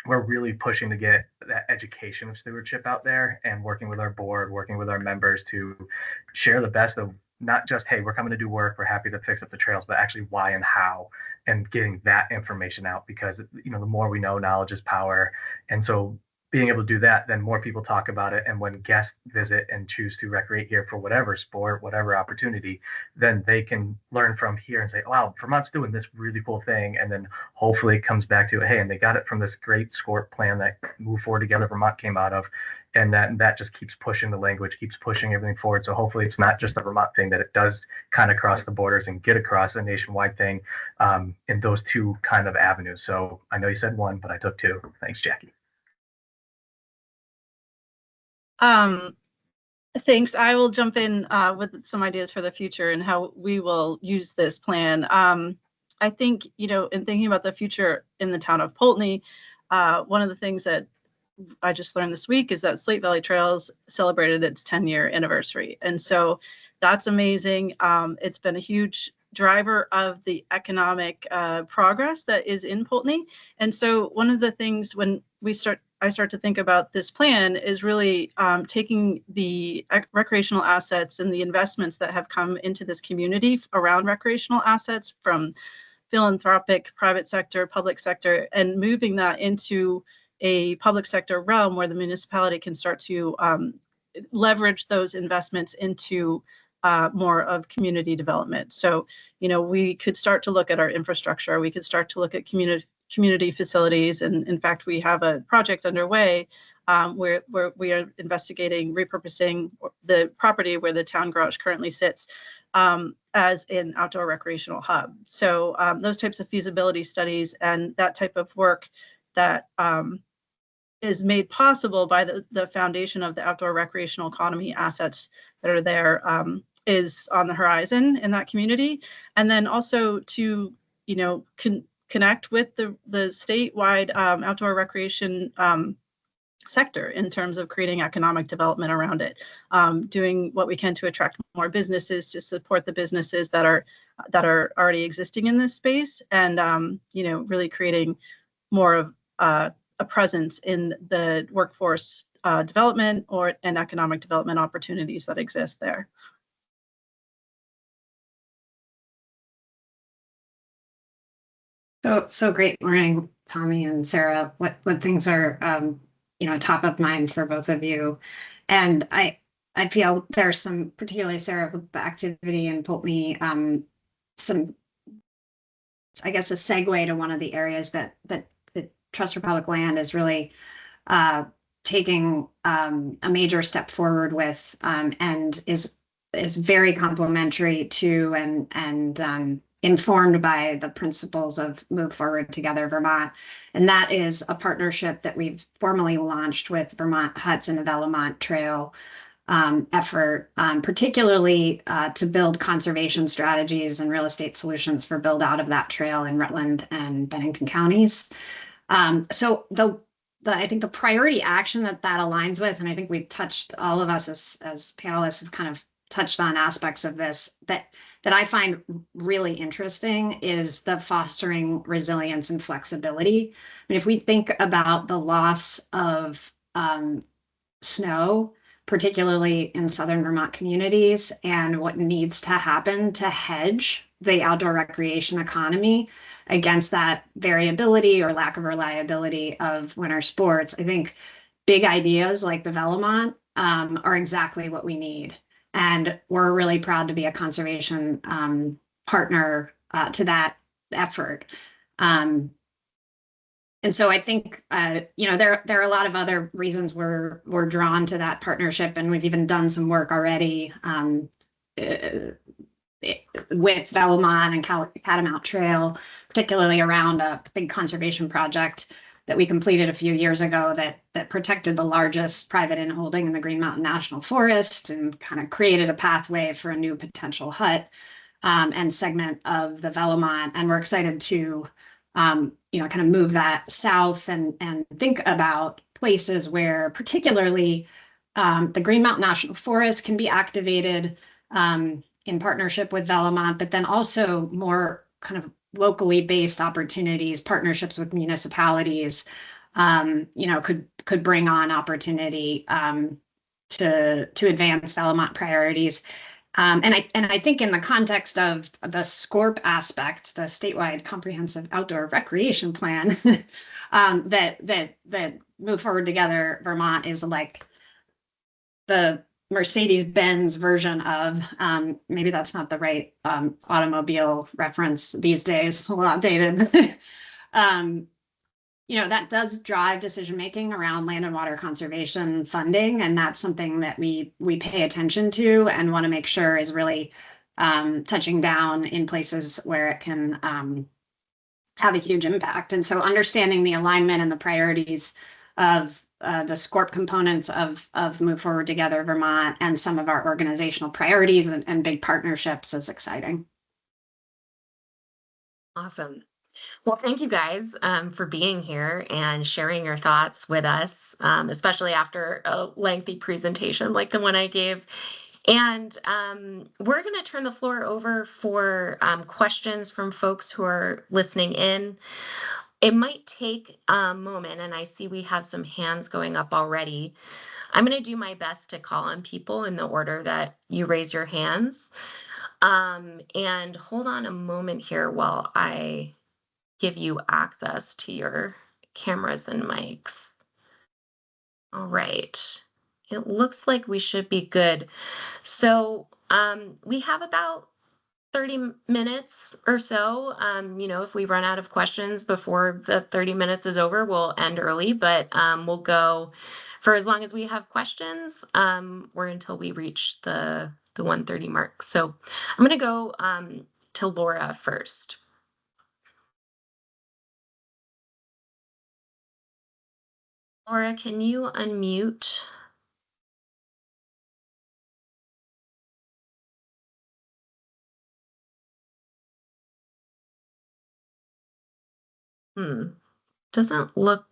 B: we're really pushing to get that education of stewardship out there and working with our board, working with our members to share the best of not just, hey, we're coming to do work, we're happy to fix up the trails, but actually why and how, and getting that information out, because the more we know, knowledge is power. And so being able to do that, then more people talk about it. And when guests visit and choose to recreate here for whatever sport, whatever opportunity, then they can learn from here and say, wow, Vermont's doing this really cool thing. And then hopefully it comes back to, hey, and they got it from this great SCORP plan that Move Forward Together Vermont came out of. And that just keeps pushing the language, keeps pushing everything forward. So hopefully it's not just a Vermont thing, that it does kind of cross the borders and get across a nationwide thing in those two kind of avenues. So I know you said one, but I took two. Thanks, Jackie.
C: Thanks. I will jump in with some ideas for the future and how we will use this plan. I think, in thinking about the future in the town of Poultney, one of the things that I just learned this week is that Slate Valley Trails celebrated its 10-year anniversary. And so that's amazing. It's been a huge driver of the economic progress that is in Poultney. And so one of the things when I start to think about this plan is really taking the recreational assets and the investments that have come into this community around recreational assets from philanthropic, private sector, public sector, and moving that into a public sector realm where the municipality can start to leverage those investments into more of community development. So, we could start to look at our infrastructure. We could start to look at community facilities. And in fact, we have a project underway where we are investigating repurposing the property where the town garage currently sits as an outdoor recreational hub. So those types of feasibility studies and that type of work that is made possible by the foundation of the outdoor recreational economy assets that are there is on the horizon in that community. And then also to, connect with the statewide outdoor recreation sector in terms of creating economic development around it, doing what we can to attract more businesses, to support the businesses that are already existing in this space, and really creating more of a presence in the workforce development and economic development opportunities that exist there.
D: So great morning, Tommy and Sarah. What things are top of mind for both of you? And I feel there's some, particularly Sarah, with the activity in Pulteney, some, I guess, a segue to one of the areas that Trust for Public Land is really taking a major step forward with, and is very complementary to and informed by the principles of Move Forward Together Vermont. And that is a partnership that we've formally launched with Vermont Huts and the Velomont Trail effort, particularly to build conservation strategies and real estate solutions for build out of that trail in Rutland and Bennington counties. So I think the priority action that aligns with, and I think we've touched, all of us as panelists have kind of touched on aspects of this that I find really interesting, is the fostering resilience and flexibility. I mean, if we think about the loss of snow, particularly in southern Vermont communities, and what needs to happen to hedge the outdoor recreation economy against that variability or lack of reliability of winter sports, I think big ideas like the Velomont are exactly what we need. And we're really proud to be a conservation partner to that effort. And so I think there are a lot of other reasons we're drawn to that partnership, and we've even done some work already with Velomont and Catamount Trail, particularly around a big conservation project that we completed a few years ago that protected the largest private inholding in the Green Mountain National Forest and kind of created a pathway for a new potential hut and segment of the Velomont. And we're excited to kind of move that south and think about places where particularly the Green Mountain National Forest can be activated in partnership with Velomont, but then also more kind of locally based opportunities, partnerships with municipalities, could bring on opportunity to advance Velomont priorities. And I think in the context of the SCORP aspect, the statewide comprehensive outdoor recreation plan, that Move Forward Together Vermont is like the Mercedes-Benz version of, maybe that's not the right automobile reference these days, a little outdated. That does drive decision-making around land and water conservation funding. And that's something that we pay attention to and want to make sure is really touching down in places where it can have a huge impact. And so understanding the alignment and the priorities of the SCORP components of Move Forward Together Vermont and some of our organizational priorities and big partnerships is exciting.
A: Awesome. Well, thank you guys for being here and sharing your thoughts with us, especially after a lengthy presentation like the one I gave. And we're going to turn the floor over for questions from folks who are listening in. It might take a moment, and I see we have some hands going up already. I'm going to do my best to call on people in the order that you raise your hands. And hold on a moment here while I give you access to your cameras and mics. All right. It looks like we should be good. So we have about 30 minutes or so. If we run out of questions before the 30 minutes is over, we'll end early, but we'll go for as long as we have questions or until we reach the 1:30 mark. So I'm going to go to Laura first. Laura, can you unmute? Doesn't look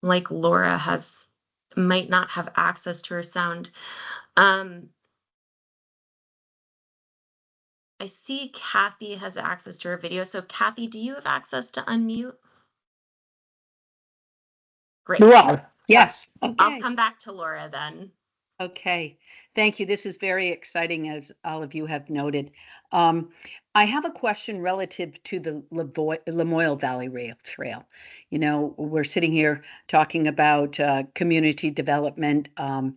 A: like Laura might not have access to her sound. I see Kathy has access to her video. So Kathy, do you have access to unmute? Great.
E: You are? Yes.
A: I'll
E: Okay.
A: come back to Laura then.
E: Okay. Thank you. This is very exciting, as all of you have noted. I have a question relative to the Lamoille Valley Rail Trail. You know, we're sitting here talking about community development and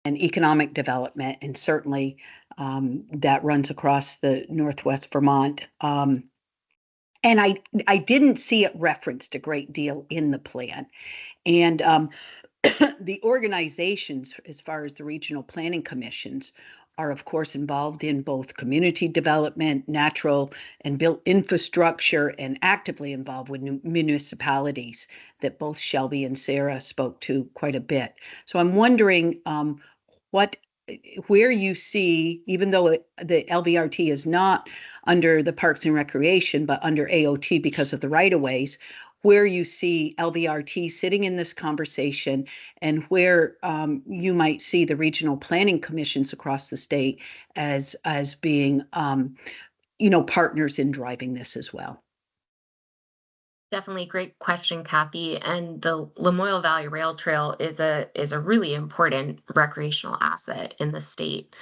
E: economic development, and certainly that runs across the Northwest Vermont. And I didn't see it referenced a great deal in the plan. And the organizations, as far as the regional planning commissions, are of course involved in both community development, natural and built infrastructure, and actively involved with municipalities that both Shelby and Sarah spoke to quite a bit. So I'm wondering what where you see, even though the LVRT is not under the Parks and Recreation, but under AOT because of the right-of-ways, where you see LVRT sitting in this conversation, and where you might see the regional planning commissions across the state as being, partners in driving this as well.
A: Definitely great question, Kathy. And the Lamoille Valley Rail Trail is a really important recreational asset in the state.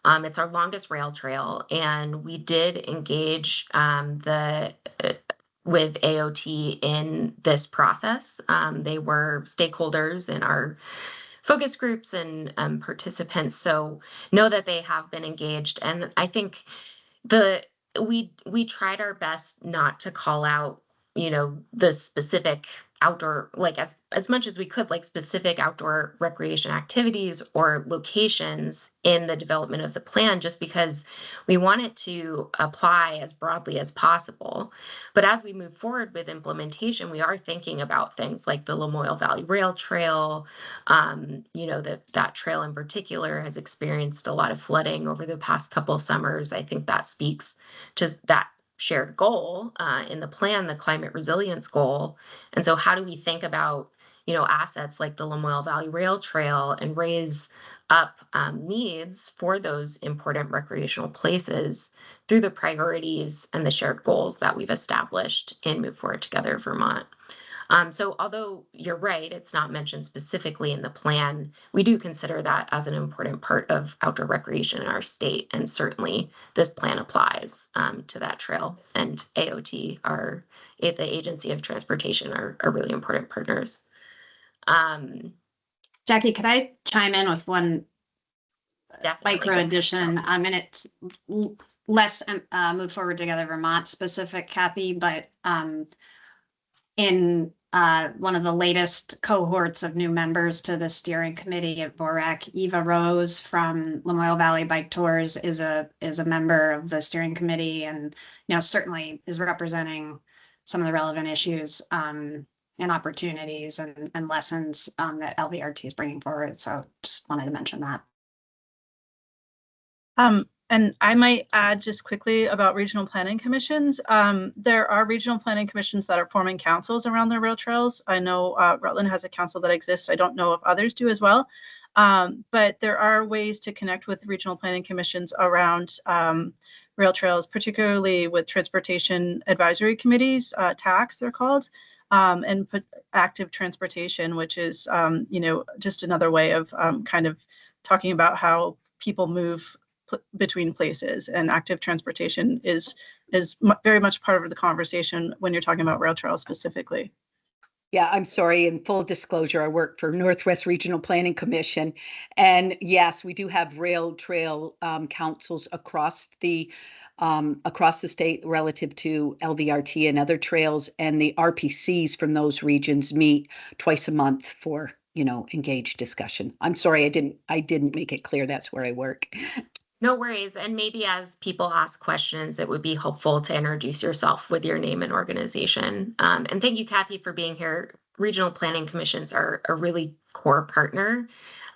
A: It's our longest rail trail, and we did engage with AOT in this process. They were stakeholders in our focus groups and participants, so know that they have been engaged. And I think the we tried our best not to call out, the specific outdoor, like as much as we could, like specific outdoor recreation activities or locations in the development of the plan, just because we want it to apply as broadly as possible. But as we move forward with implementation, we are thinking about things like the Lamoille Valley Rail Trail. That trail in particular has experienced a lot of flooding over the past couple of summers. I think that speaks to that shared goal in the plan, the climate resilience goal. And so how do we think about, assets like the Lamoille Valley Rail Trail and raise up needs for those important recreational places through the priorities and the shared goals that we've established in Move Forward Together Vermont. So although you're right, it's not mentioned specifically in the plan, we do consider that as an important part of outdoor recreation in our state. And certainly this plan applies to that trail. And AOT, the Agency of Transportation, are really important partners.
D: Jackie, could I chime in with one
A: Definitely.
D: micro addition? And it's less Move Forward Together Vermont specific, Kathy, but in one of the latest cohorts of new members to the steering committee at VORAC, Eva Rose from Lamoille Valley Bike Tours is a member of the steering committee, and certainly is representing some of the relevant issues and opportunities and lessons that LVRT is bringing forward. So just wanted to mention that.
C: And I might add just quickly about regional planning commissions. There are regional planning commissions that are forming councils around the rail trails. I know Rutland has a council that exists. I don't know if others do as well. But there are ways to connect with regional planning commissions around rail trails, particularly with transportation advisory committees, TACs they're called, and active transportation, which is, just another way of kind of talking about how people move between places, and active transportation is very much part of the conversation when you're talking about rail trails specifically.
E: Yeah, I'm sorry. In full disclosure, I work for Northwest Regional Planning Commission, and yes, we do have rail trail councils across the state relative to LVRT and other trails, and the RPCs from those regions meet twice a month for engaged discussion. I'm sorry, I didn't make it clear that's where I work.
A: No worries. And maybe as people ask questions, it would be helpful to introduce yourself with your name and organization. And thank you, Kathy, for being here. Regional planning commissions are a really core partner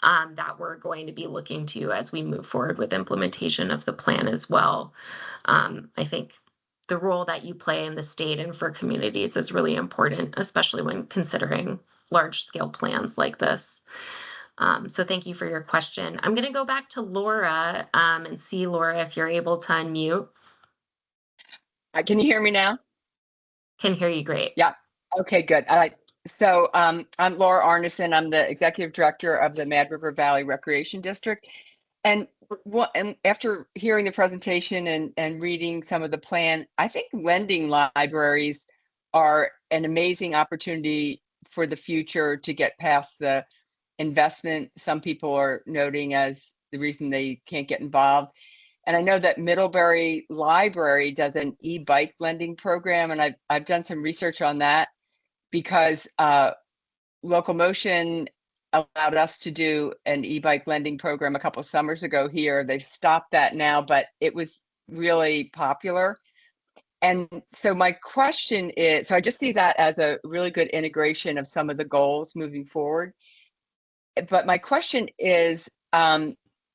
A: that we're going to be looking to as we move forward with implementation of the plan as well. I think the role that you play in the state and for communities is really important, especially when considering large-scale plans like this. So thank you for your question. I'm going to go back to Laura and see, Laura, if you're able to unmute.
F: Can you hear me now?
A: Can hear you great.
F: Yeah. Okay, good. So I'm Laura Arneson. I'm the executive director of the Mad River Valley Recreation District. And after hearing the presentation and reading some of the plan, I think lending libraries are an amazing opportunity for the future to get past the investment some people are noting as the reason they can't get involved. And I know that Middlebury Library does an e-bike lending program, and I've done some research on that because Local Motion allowed us to do an e-bike lending program a couple of summers ago here. They've stopped that now, but it was really popular. And so my question is, so I just see that as a really good integration of some of the goals moving forward. But my question is,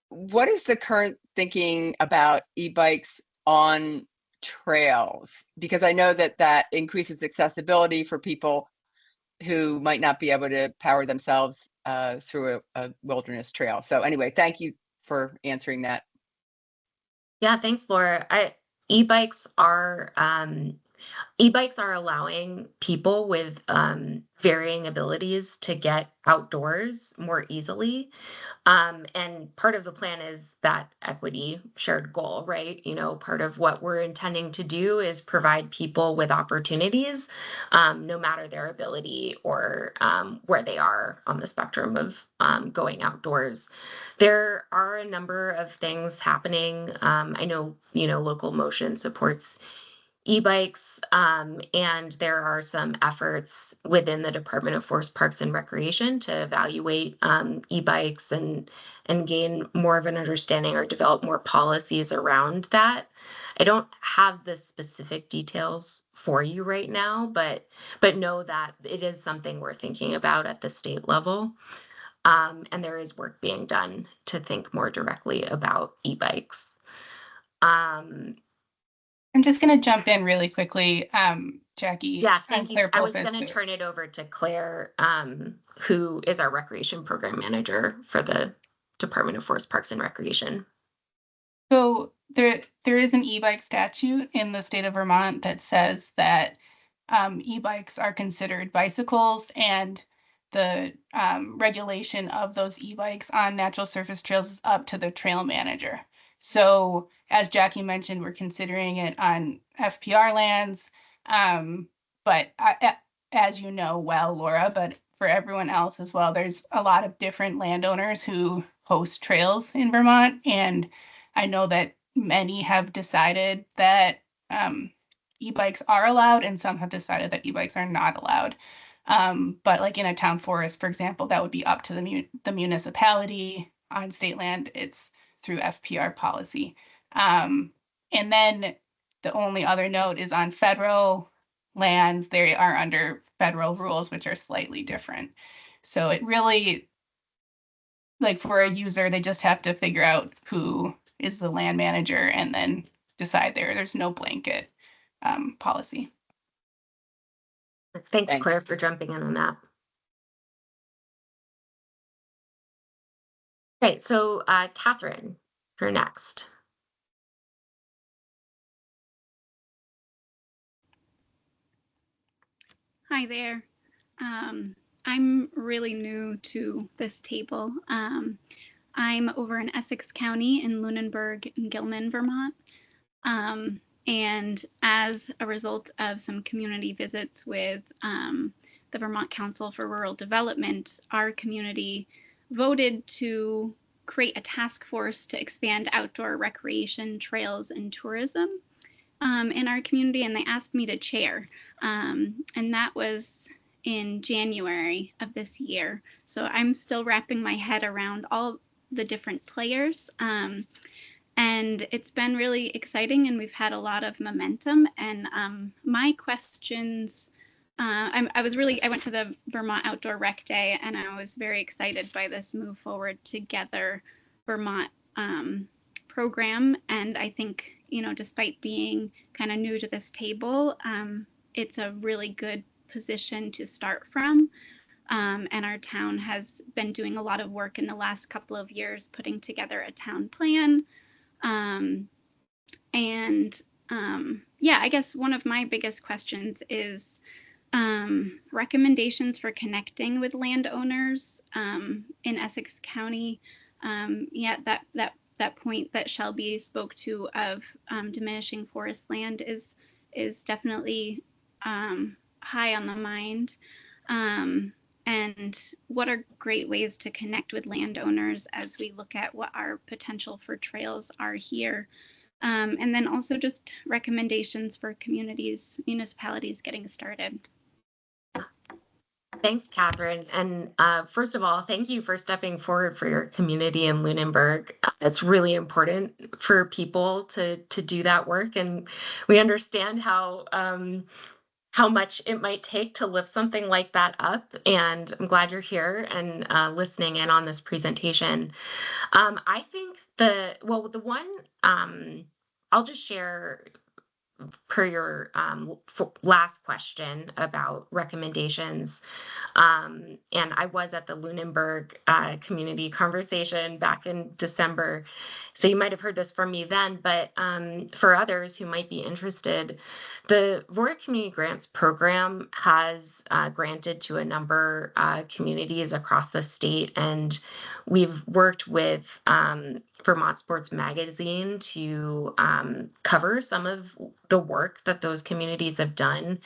F: what is the current thinking about e-bikes on trails? Because I know that that increases accessibility for people who might not be able to power themselves through a wilderness trail. So anyway, thank you for answering that.
A: Yeah, thanks, Laura. E-bikes are e-bikes are allowing people with varying abilities to get outdoors more easily. And part of the plan is that equity shared goal, right? You know, part of what we're intending to do is provide people with opportunities, no matter their ability or where they are on the spectrum of going outdoors. There are a number of things happening. I know, you know, Local Motion supports e-bikes, and there are some efforts within the Department of Forest Parks and Recreation to evaluate e-bikes and gain more of an understanding or develop more policies around that. I don't have the specific details for you right now, but know that it is something we're thinking about at the state level. And there is work being done to think more directly about e-bikes.
G: I'm just going to jump in really quickly, Jackie.
A: Yeah, thank you.
G: Claire
A: I was
G: Popis
A: going to turn it over to Claire, who is our recreation program manager for the Department of Forest Parks and Recreation.
G: So there is an e-bike statute in the state of Vermont that says that e-bikes are considered bicycles, and the regulation of those e-bikes on natural surface trails is up to the trail manager. So as Jackie mentioned, we're considering it on FPR lands. But as you know well, Laura, but for everyone else as well, there's a lot of different landowners who host trails in Vermont. And I know that many have decided that e-bikes are allowed, and some have decided that e-bikes are not allowed. But like in a town forest, for example, that would be up to the municipality. On state land, it's through FPR policy. And then the only other note is on federal lands, they are under federal rules, which are slightly different. So it really, like for a user, they just have to figure out who is the land manager and then decide there's no blanket policy.
A: Thanks, Claire, for jumping in on that. Great, so Catherine, you're next.
H: Hi there. I'm really new to this table. I'm over in Essex County in Lunenburg and Gilman, Vermont. And as a result of some community visits with the Vermont Council for Rural Development, our community voted to create a task force to expand outdoor recreation, trails, and tourism in our community, and they asked me to chair. And that was in January of this year. So I'm still wrapping my head around all the different players. And it's been really exciting, and we've had a lot of momentum. And my questions, I went to the Vermont Outdoor Rec Day, and I was very excited by this Move Forward Together Vermont program. And I think, you know, despite being kind of new to this table, it's a really good position to start from. And our town has been doing a lot of work in the last couple of years, putting together a town plan. Yeah, I guess one of my biggest questions is recommendations for connecting with landowners in Essex County. Yeah, that point that Shelby spoke to of diminishing forest land is definitely high on the mind. And what are great ways to connect with landowners as we look at what our potential for trails are here. And then also just recommendations for communities, municipalities getting started.
A: Thanks, Catherine. And first of all, thank you for stepping forward for your community in Lunenburg. It's really important for people to do that work, and we understand how much it might take to lift something like that up. And I'm glad you're here and listening in on this presentation. I think the one I'll just share per your last question about recommendations. And I was at the Lunenburg community conversation back in December. So you might have heard this from me then, but for others who might be interested, the Vorik Community Grants Program has granted to a number of communities across the state. And we've worked with Vermont Sports Magazine to cover some of the work that those communities have done.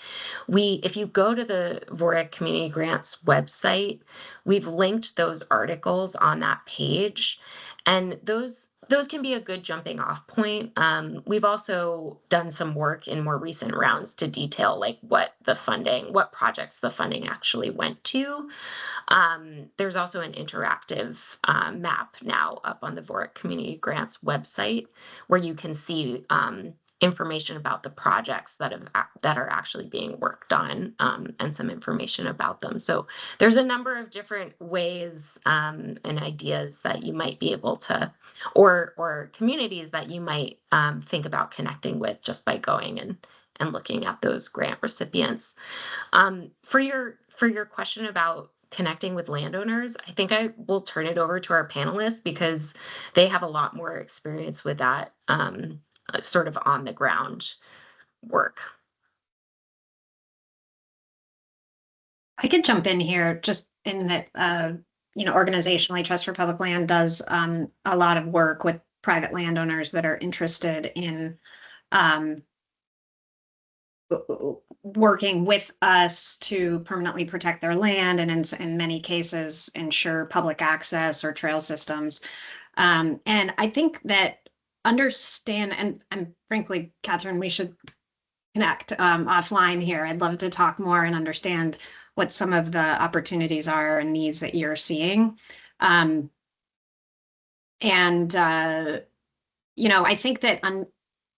A: If you go to the Vorik Community Grants website, we've linked those articles on that page, and those can be a good jumping off point. We've also done some work in more recent rounds to detail like what projects the funding actually went to. There's also an interactive map now up on the Vorik Community Grants website where you can see information about the projects that are actually being worked on, and some information about them. So there's a number of different ways and ideas that you might be able to, or communities that you might think about connecting with just by going and looking at those grant recipients. For your question about connecting with landowners, I think I will turn it over to our panelists because they have a lot more experience with that sort of on the ground work.
D: I could jump in here just in that, organizationally, Trust for Public Land does a lot of work with private landowners that are interested in working with us to permanently protect their land and in many cases ensure public access or trail systems. And I think that and frankly, Catherine, we should connect offline here. I'd love to talk more and understand what some of the opportunities are and needs that you're seeing. I think that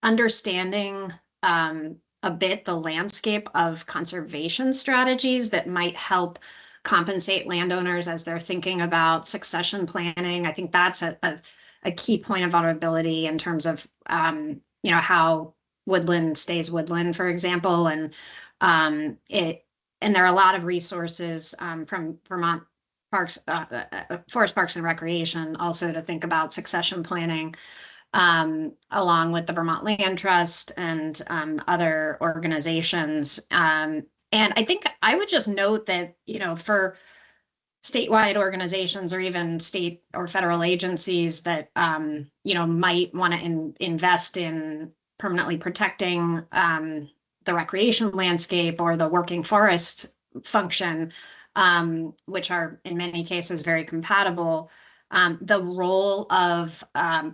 D: understanding a bit the landscape of conservation strategies that might help compensate landowners as they're thinking about succession planning. I think that's a key point of vulnerability in terms of how woodland stays woodland, for example, and there are a lot of resources from Vermont Parks, Forest Parks and Recreation, also to think about succession planning, along with the Vermont Land Trust and other organizations. And I think I would just note that, for statewide organizations or even state or federal agencies that, might want to invest in permanently protecting the recreation landscape or the working forest function, which are in many cases very compatible. The role of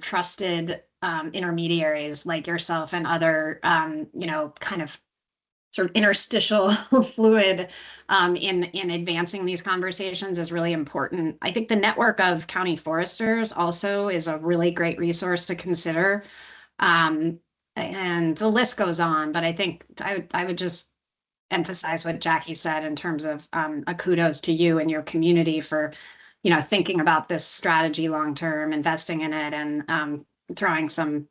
D: trusted intermediaries like yourself and other, kind of sort of interstitial fluid in advancing these conversations is really important. I think the network of county foresters also is a really great resource to consider. And the list goes on, but I think I would just emphasize what Jackie said in terms of a kudos to you and your community for, thinking about this strategy long-term, investing in it, and throwing some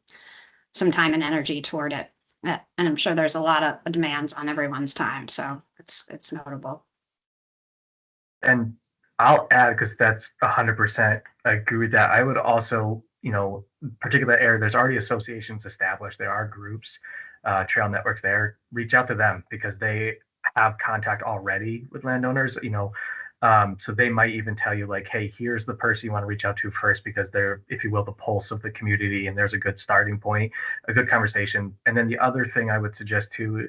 D: time and energy toward it. And I'm sure there's a lot of demands on everyone's time, so it's notable.
B: And I'll add, because that's 100% I agree with that. I would also, particular area, there's already associations established. There are groups, trail networks there. Reach out to them because they have contact already with landowners, so they might even tell you like, hey, here's the person you want to reach out to first because they're, if you will, the pulse of the community, and there's a good starting point, a good conversation. And then the other thing I would suggest too,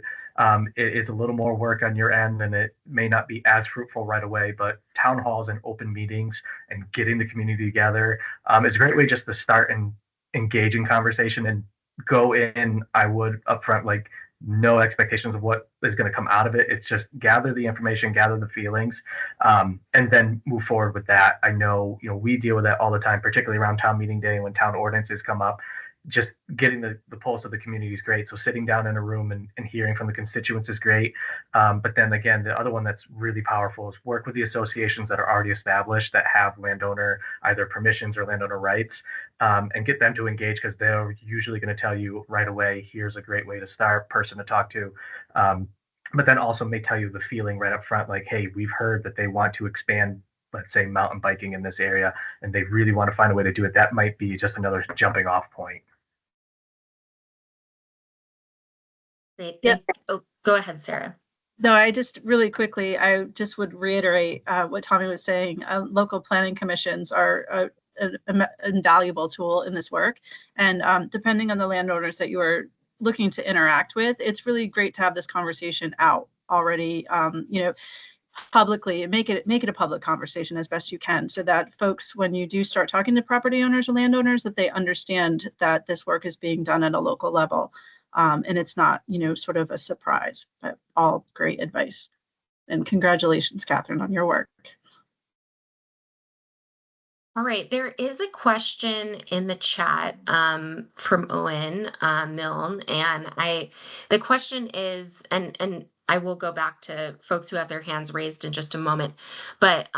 B: it is a little more work on your end, and it may not be as fruitful right away, but town halls and open meetings and getting the community together is a great way just to start and engage in conversation and go in. I would upfront like no expectations of what is going to come out of it. It's just gather the information, gather the feelings, and then move forward with that. I know, we deal with that all the time, particularly around town meeting day when town ordinances come up. Just getting the pulse of the community is great. So sitting down in a room and hearing from the constituents is great. But then again, the other one that's really powerful is work with the associations that are already established that have landowner either permissions or landowner rights, and get them to engage, because they're usually going to tell you right away, here's a great way to start, person to talk to. But then also may tell you the feeling right up front, like, hey, we've heard that they want to expand, let's say, mountain biking in this area, and they really want to find a way to do it. That might be just another jumping off point.
A: Yeah. Oh, go ahead, Sarah.
C: No, I just really quickly, I just would reiterate what Tommy was saying. Local planning commissions are an invaluable tool in this work. And depending on the landowners that you are looking to interact with, it's really great to have this conversation out already, publicly, and make it a public conversation as best you can, so that folks, when you do start talking to property owners or landowners, that they understand that this work is being done at a local level. And it's not, sort of a surprise. But all great advice. And congratulations, Catherine, on your work.
A: All right, there is a question in the chat from Owen Milne, and the question is, and I will go back to folks who have their hands raised in just a moment, but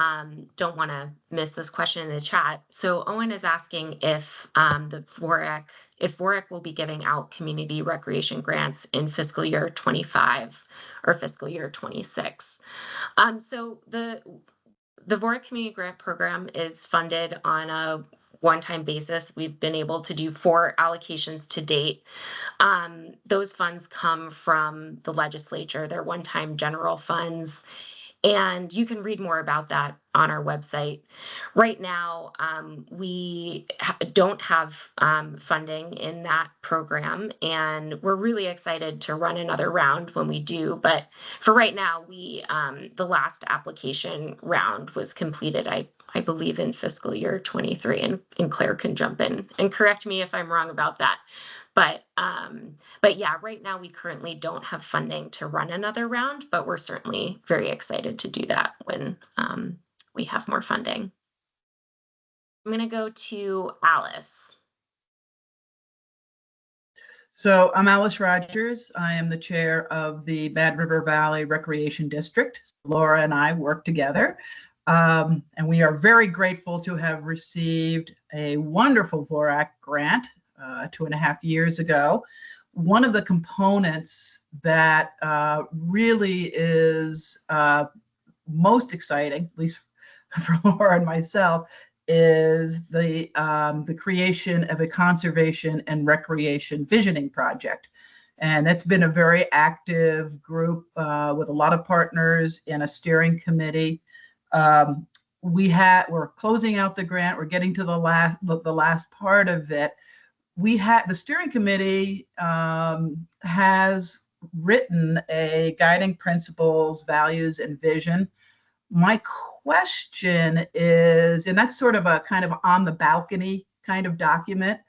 A: don't want to miss this question in the chat. So Owen is asking if VOREC will be giving out community recreation grants in fiscal year 25 or fiscal year 26. So the VOREC Community Grant Program is funded on a one-time basis. We've been able to do 4 allocations to date. Those funds come from the legislature. They're one-time general funds. And you can read more about that on our website. Right now, we don't have funding in that program, and we're really excited to run another round when we do. But for right now, the last application round was completed, I believe, in fiscal year 23, and Claire can jump in and correct me if I'm wrong about that. But yeah, right now we currently don't have funding to run another round, but we're certainly very excited to do that when we have more funding. I'm going to go to Alice.
I: So I'm Alice Rogers. I am the chair of the Bad River Valley Recreation District. Laura and I work together, and we are very grateful to have received a wonderful VORAC grant 2.5 years ago. One of the components that really is most exciting, at least for Laura and myself, is the creation of a conservation and recreation visioning project. And that's been a very active group with a lot of partners in a steering committee. We're closing out the grant. We're getting to the last part of it. The steering committee has written a guiding principles, values, and vision. My question is, and that's sort of a kind of on the balcony kind of document.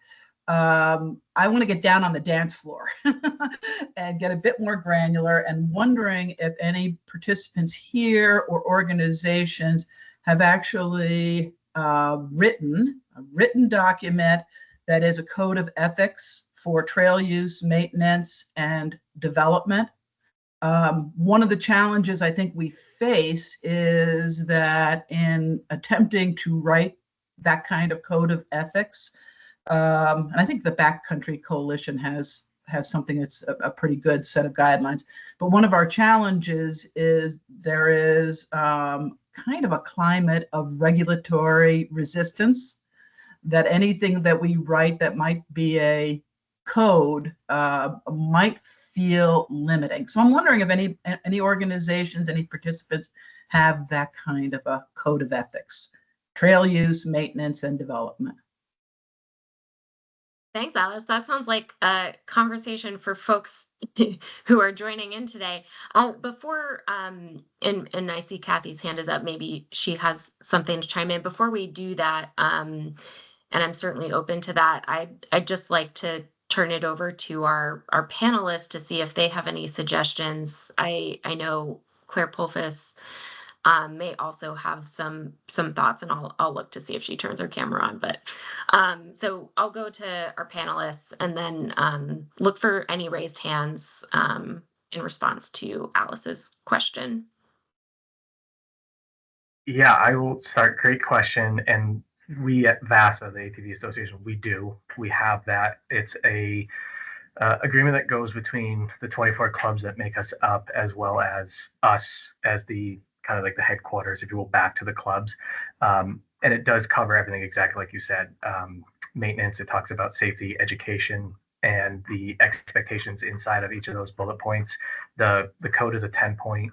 I: I want to get down on the dance floor and get a bit more granular, and wondering if any participants here or organizations have actually written a written document that is a code of ethics for trail use, maintenance, and development. One of the challenges I think we face is that in attempting to write that kind of code of ethics, and I think the Backcountry Coalition has something that's a pretty good set of guidelines. But one of our challenges is there is kind of a climate of regulatory resistance, that anything that we write that might be a code might feel limiting. So I'm wondering if any organizations, any participants have that kind of a code of ethics, trail use, maintenance, and development.
A: Thanks, Alice. That sounds like a conversation for folks who are joining in today. Before, and I see Kathy's hand is up. Maybe she has something to chime in. Before we do that, and I'm certainly open to that, I'd just like to turn it over to our panelists to see if they have any suggestions. I know Claire Pulfus may also have some thoughts, and I'll look to see if she turns her camera on. But so I'll go to our panelists and then look for any raised hands in response to Alice's question.
B: Yeah, I will start. Great question. And we at VASA, the ATV Association, we have that. It's a agreement that goes between the 24 clubs that make us up, as well as us as the kind of like the headquarters, if you will, back to the clubs. And it does cover everything exactly like you said. Maintenance, it talks about safety, education, and the expectations inside of each of those bullet points. The code is a 10-point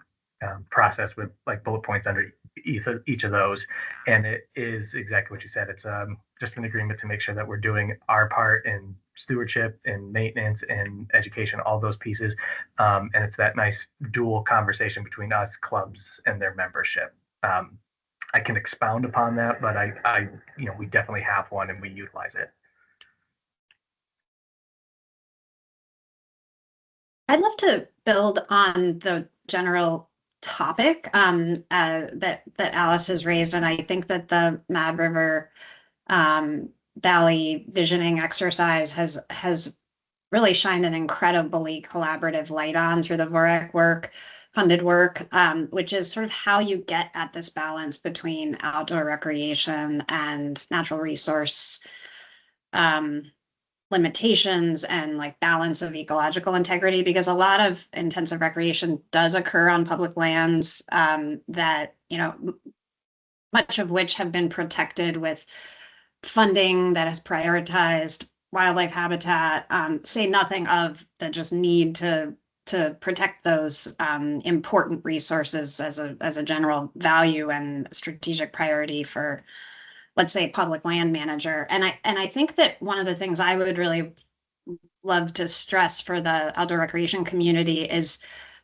B: process with like bullet points under each of those, and it is exactly what you said. It's just an agreement to make sure that we're doing our part in stewardship and maintenance and education, all those pieces, and it's that nice dual conversation between us, clubs, and their membership. I can expound upon that, but I we definitely have one and we utilize it.
D: I'd love to build on the general topic that Alice has raised, and I think that the Mad River Valley visioning exercise has really shined an incredibly collaborative light on through the VOREC funded work, which is sort of how you get at this balance between outdoor recreation and natural resource limitations and like balance of ecological integrity, because a lot of intensive recreation does occur on public lands that, much of which have been protected with funding that has prioritized wildlife habitat, say nothing of the just need to protect those important resources as a general value and strategic priority for, let's say, public land manager. And I think that one of the things I would really love to stress for the outdoor recreation community is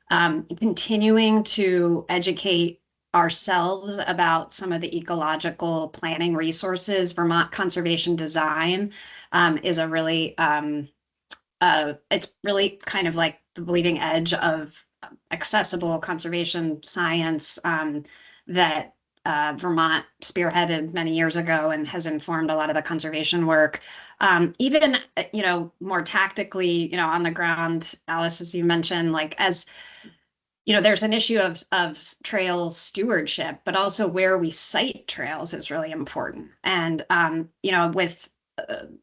D: continuing to educate ourselves about some of the ecological planning resources. Vermont conservation design is a really, it's really kind of like the bleeding edge of accessible conservation science that Vermont spearheaded many years ago and has informed a lot of the conservation work. Even, more tactically, on the ground, Alice, as you mentioned, like as there's an issue of trail stewardship, but also where we site trails is really important. And, with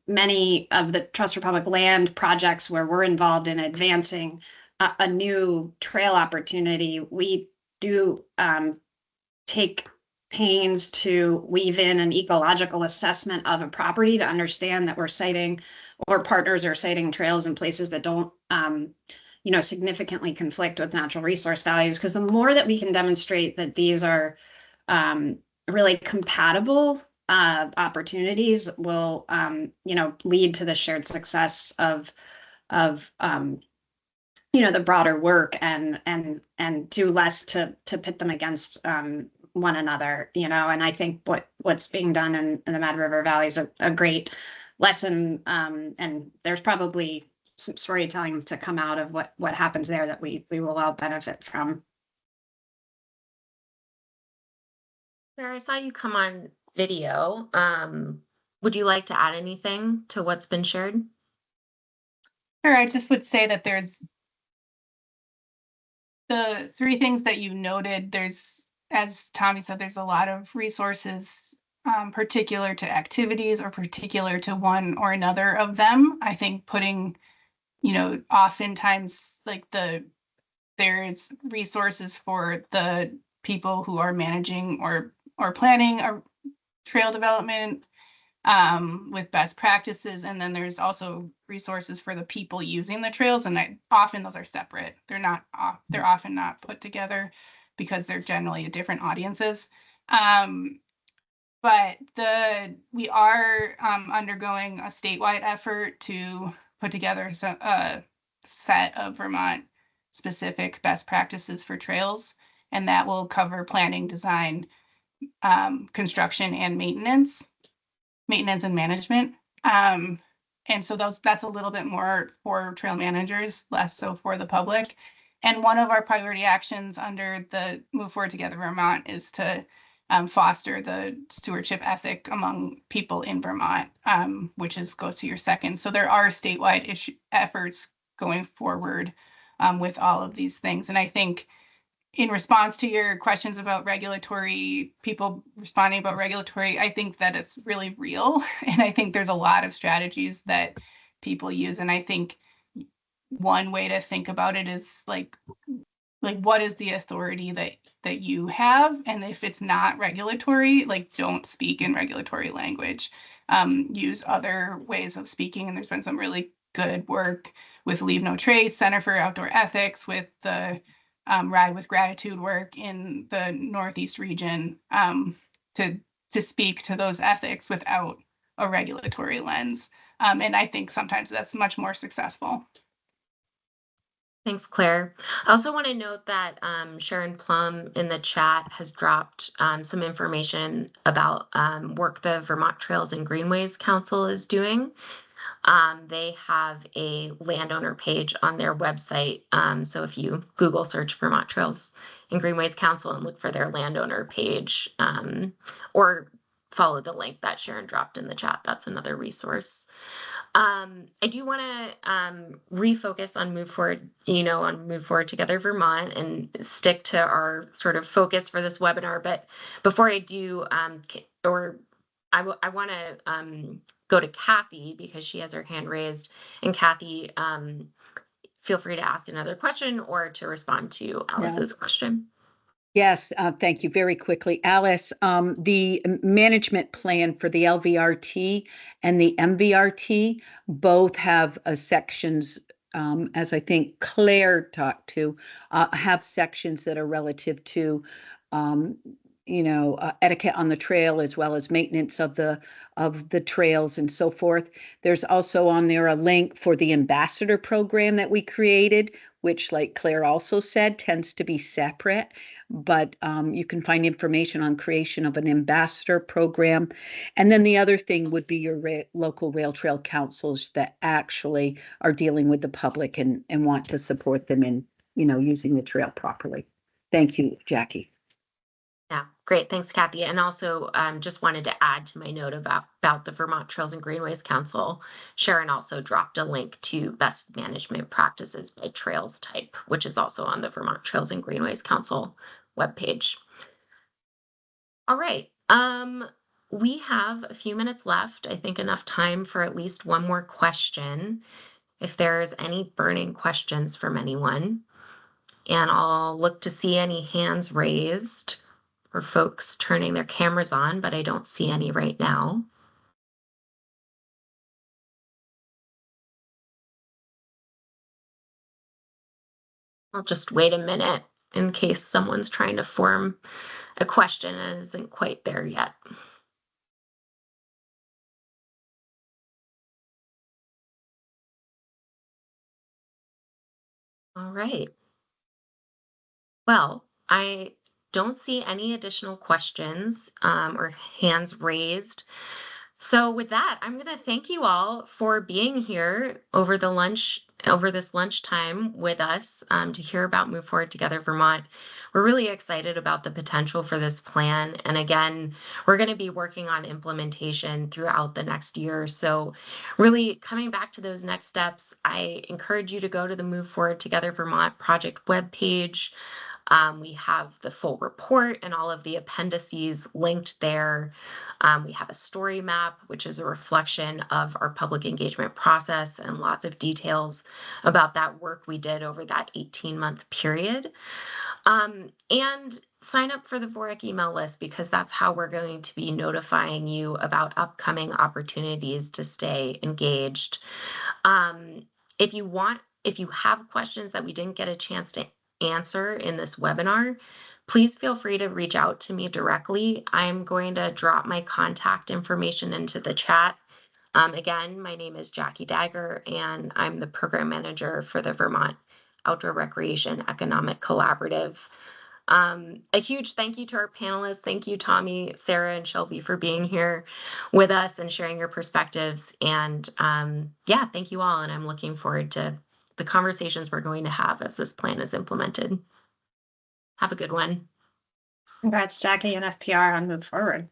D: many of the Trust for Public Land projects where we're involved in advancing a new trail opportunity, we do take pains to weave in an ecological assessment of a property to understand that we're siting, or partners are siting, trails in places that don't significantly conflict with natural resource values. Because the more that we can demonstrate that these are really compatible opportunities will lead to the shared success of the broader work, and do less to pit them against one another, and I think what's being done in the Mad River Valley is a great lesson, and there's probably some storytelling to come out of what happens there that we will all benefit from.
A: Sarah, I saw you come on video. Would you like to add anything to what's been shared?
G: Sure, I just would say that there's the three things that you noted. There's, as Tommy said, there's a lot of resources particular to activities or particular to one or another of them. I think putting, oftentimes like there's resources for the people who are managing or planning a trail development, with best practices. And then there's also resources for the people using the trails. And often those are separate. They're often not put together because they're generally different audiences. But we are undergoing a statewide effort to put together a set of Vermont specific best practices for trails, and that will cover planning, design, construction, and maintenance and management. And so that's a little bit more for trail managers, less so for the public. And one of our priority actions under the Move Forward Together Vermont is to foster the stewardship ethic among people in Vermont, which goes to your second. So there are statewide efforts going forward with all of these things. And I think in response to your questions about people responding about regulatory, I think that it's really real. And I think there's a lot of strategies that people use. And I think one way to think about it is like what is the authority that you have? And if it's not regulatory, like don't speak in regulatory language. Use other ways of speaking. And there's been some really good work with Leave No Trace, Center for Outdoor Ethics, with the Ride with Gratitude work in the Northeast region to speak to those ethics without a regulatory lens. And I think sometimes that's much more successful.
A: Thanks, Claire. I also want to note that Sharon Plum in the chat has dropped some information about work the Vermont Trails and Greenways Council is doing. They have a landowner page on their website. So if you Google search Vermont Trails and Greenways Council and look for their landowner page, or follow the link that Sharon dropped in the chat, that's another resource. I do want to refocus on Move Forward Together Vermont and stick to our sort of focus for this webinar. But before I do, I want to go to Kathy because she has her hand raised. And Kathy, feel free to ask another question or to respond to Alice's question.
E: Yes, thank you. Very quickly, Alice, the management plan for the LVRT and the MVRT both have sections, as I think Claire talked to, have sections that are relative to etiquette on the trail as well as maintenance of the trails and so forth. There's also on there a link for the ambassador program that we created, which, like Claire also said, tends to be separate, but you can find information on creation of an ambassador program. And then the other thing would be your local rail trail councils that actually are dealing with the public and want to support them in, using the trail properly. Thank you, Jackie.
A: Yeah, great. Thanks, Kathy. And also just wanted to add to my note about the Vermont Trails and Greenways Council. Sharon also dropped a link to best management practices by trails type, which is also on the Vermont Trails and Greenways Council webpage. All right. We have a few minutes left. I think enough time for at least one more question, if there's any burning questions from anyone. And I'll look to see any hands raised or folks turning their cameras on, but I don't see any right now. I'll just wait a minute in case someone's trying to form a question and isn't quite there yet. All right. Well, I don't see any additional questions or hands raised. So with that, I'm going to thank you all for being here over this lunchtime with us to hear about Move Forward Together Vermont. We're really excited about the potential for this plan. And again, we're going to be working on implementation throughout the next year. So really coming back to those next steps, I encourage you to go to the Move Forward Together Vermont project webpage. We have the full report and all of the appendices linked there. We have a story map, which is a reflection of our public engagement process and lots of details about that work we did over that 18-month period. And sign up for the VORIC email list, because that's how we're going to be notifying you about upcoming opportunities to stay engaged. If you have questions that we didn't get a chance to answer in this webinar, please feel free to reach out to me directly. I'm going to drop my contact information into the chat. Again, my name is Jackie Dagger, and I'm the program manager for the Vermont Outdoor Recreation Economic Collaborative. A huge thank you to our panelists. Thank you, Tommy, Sarah, and Shelby, for being here with us and sharing your perspectives. And yeah, thank you all. And I'm looking forward to the conversations we're going to have as this plan is implemented. Have a good one.
D: Congrats, Jackie and FPR on Move Forward.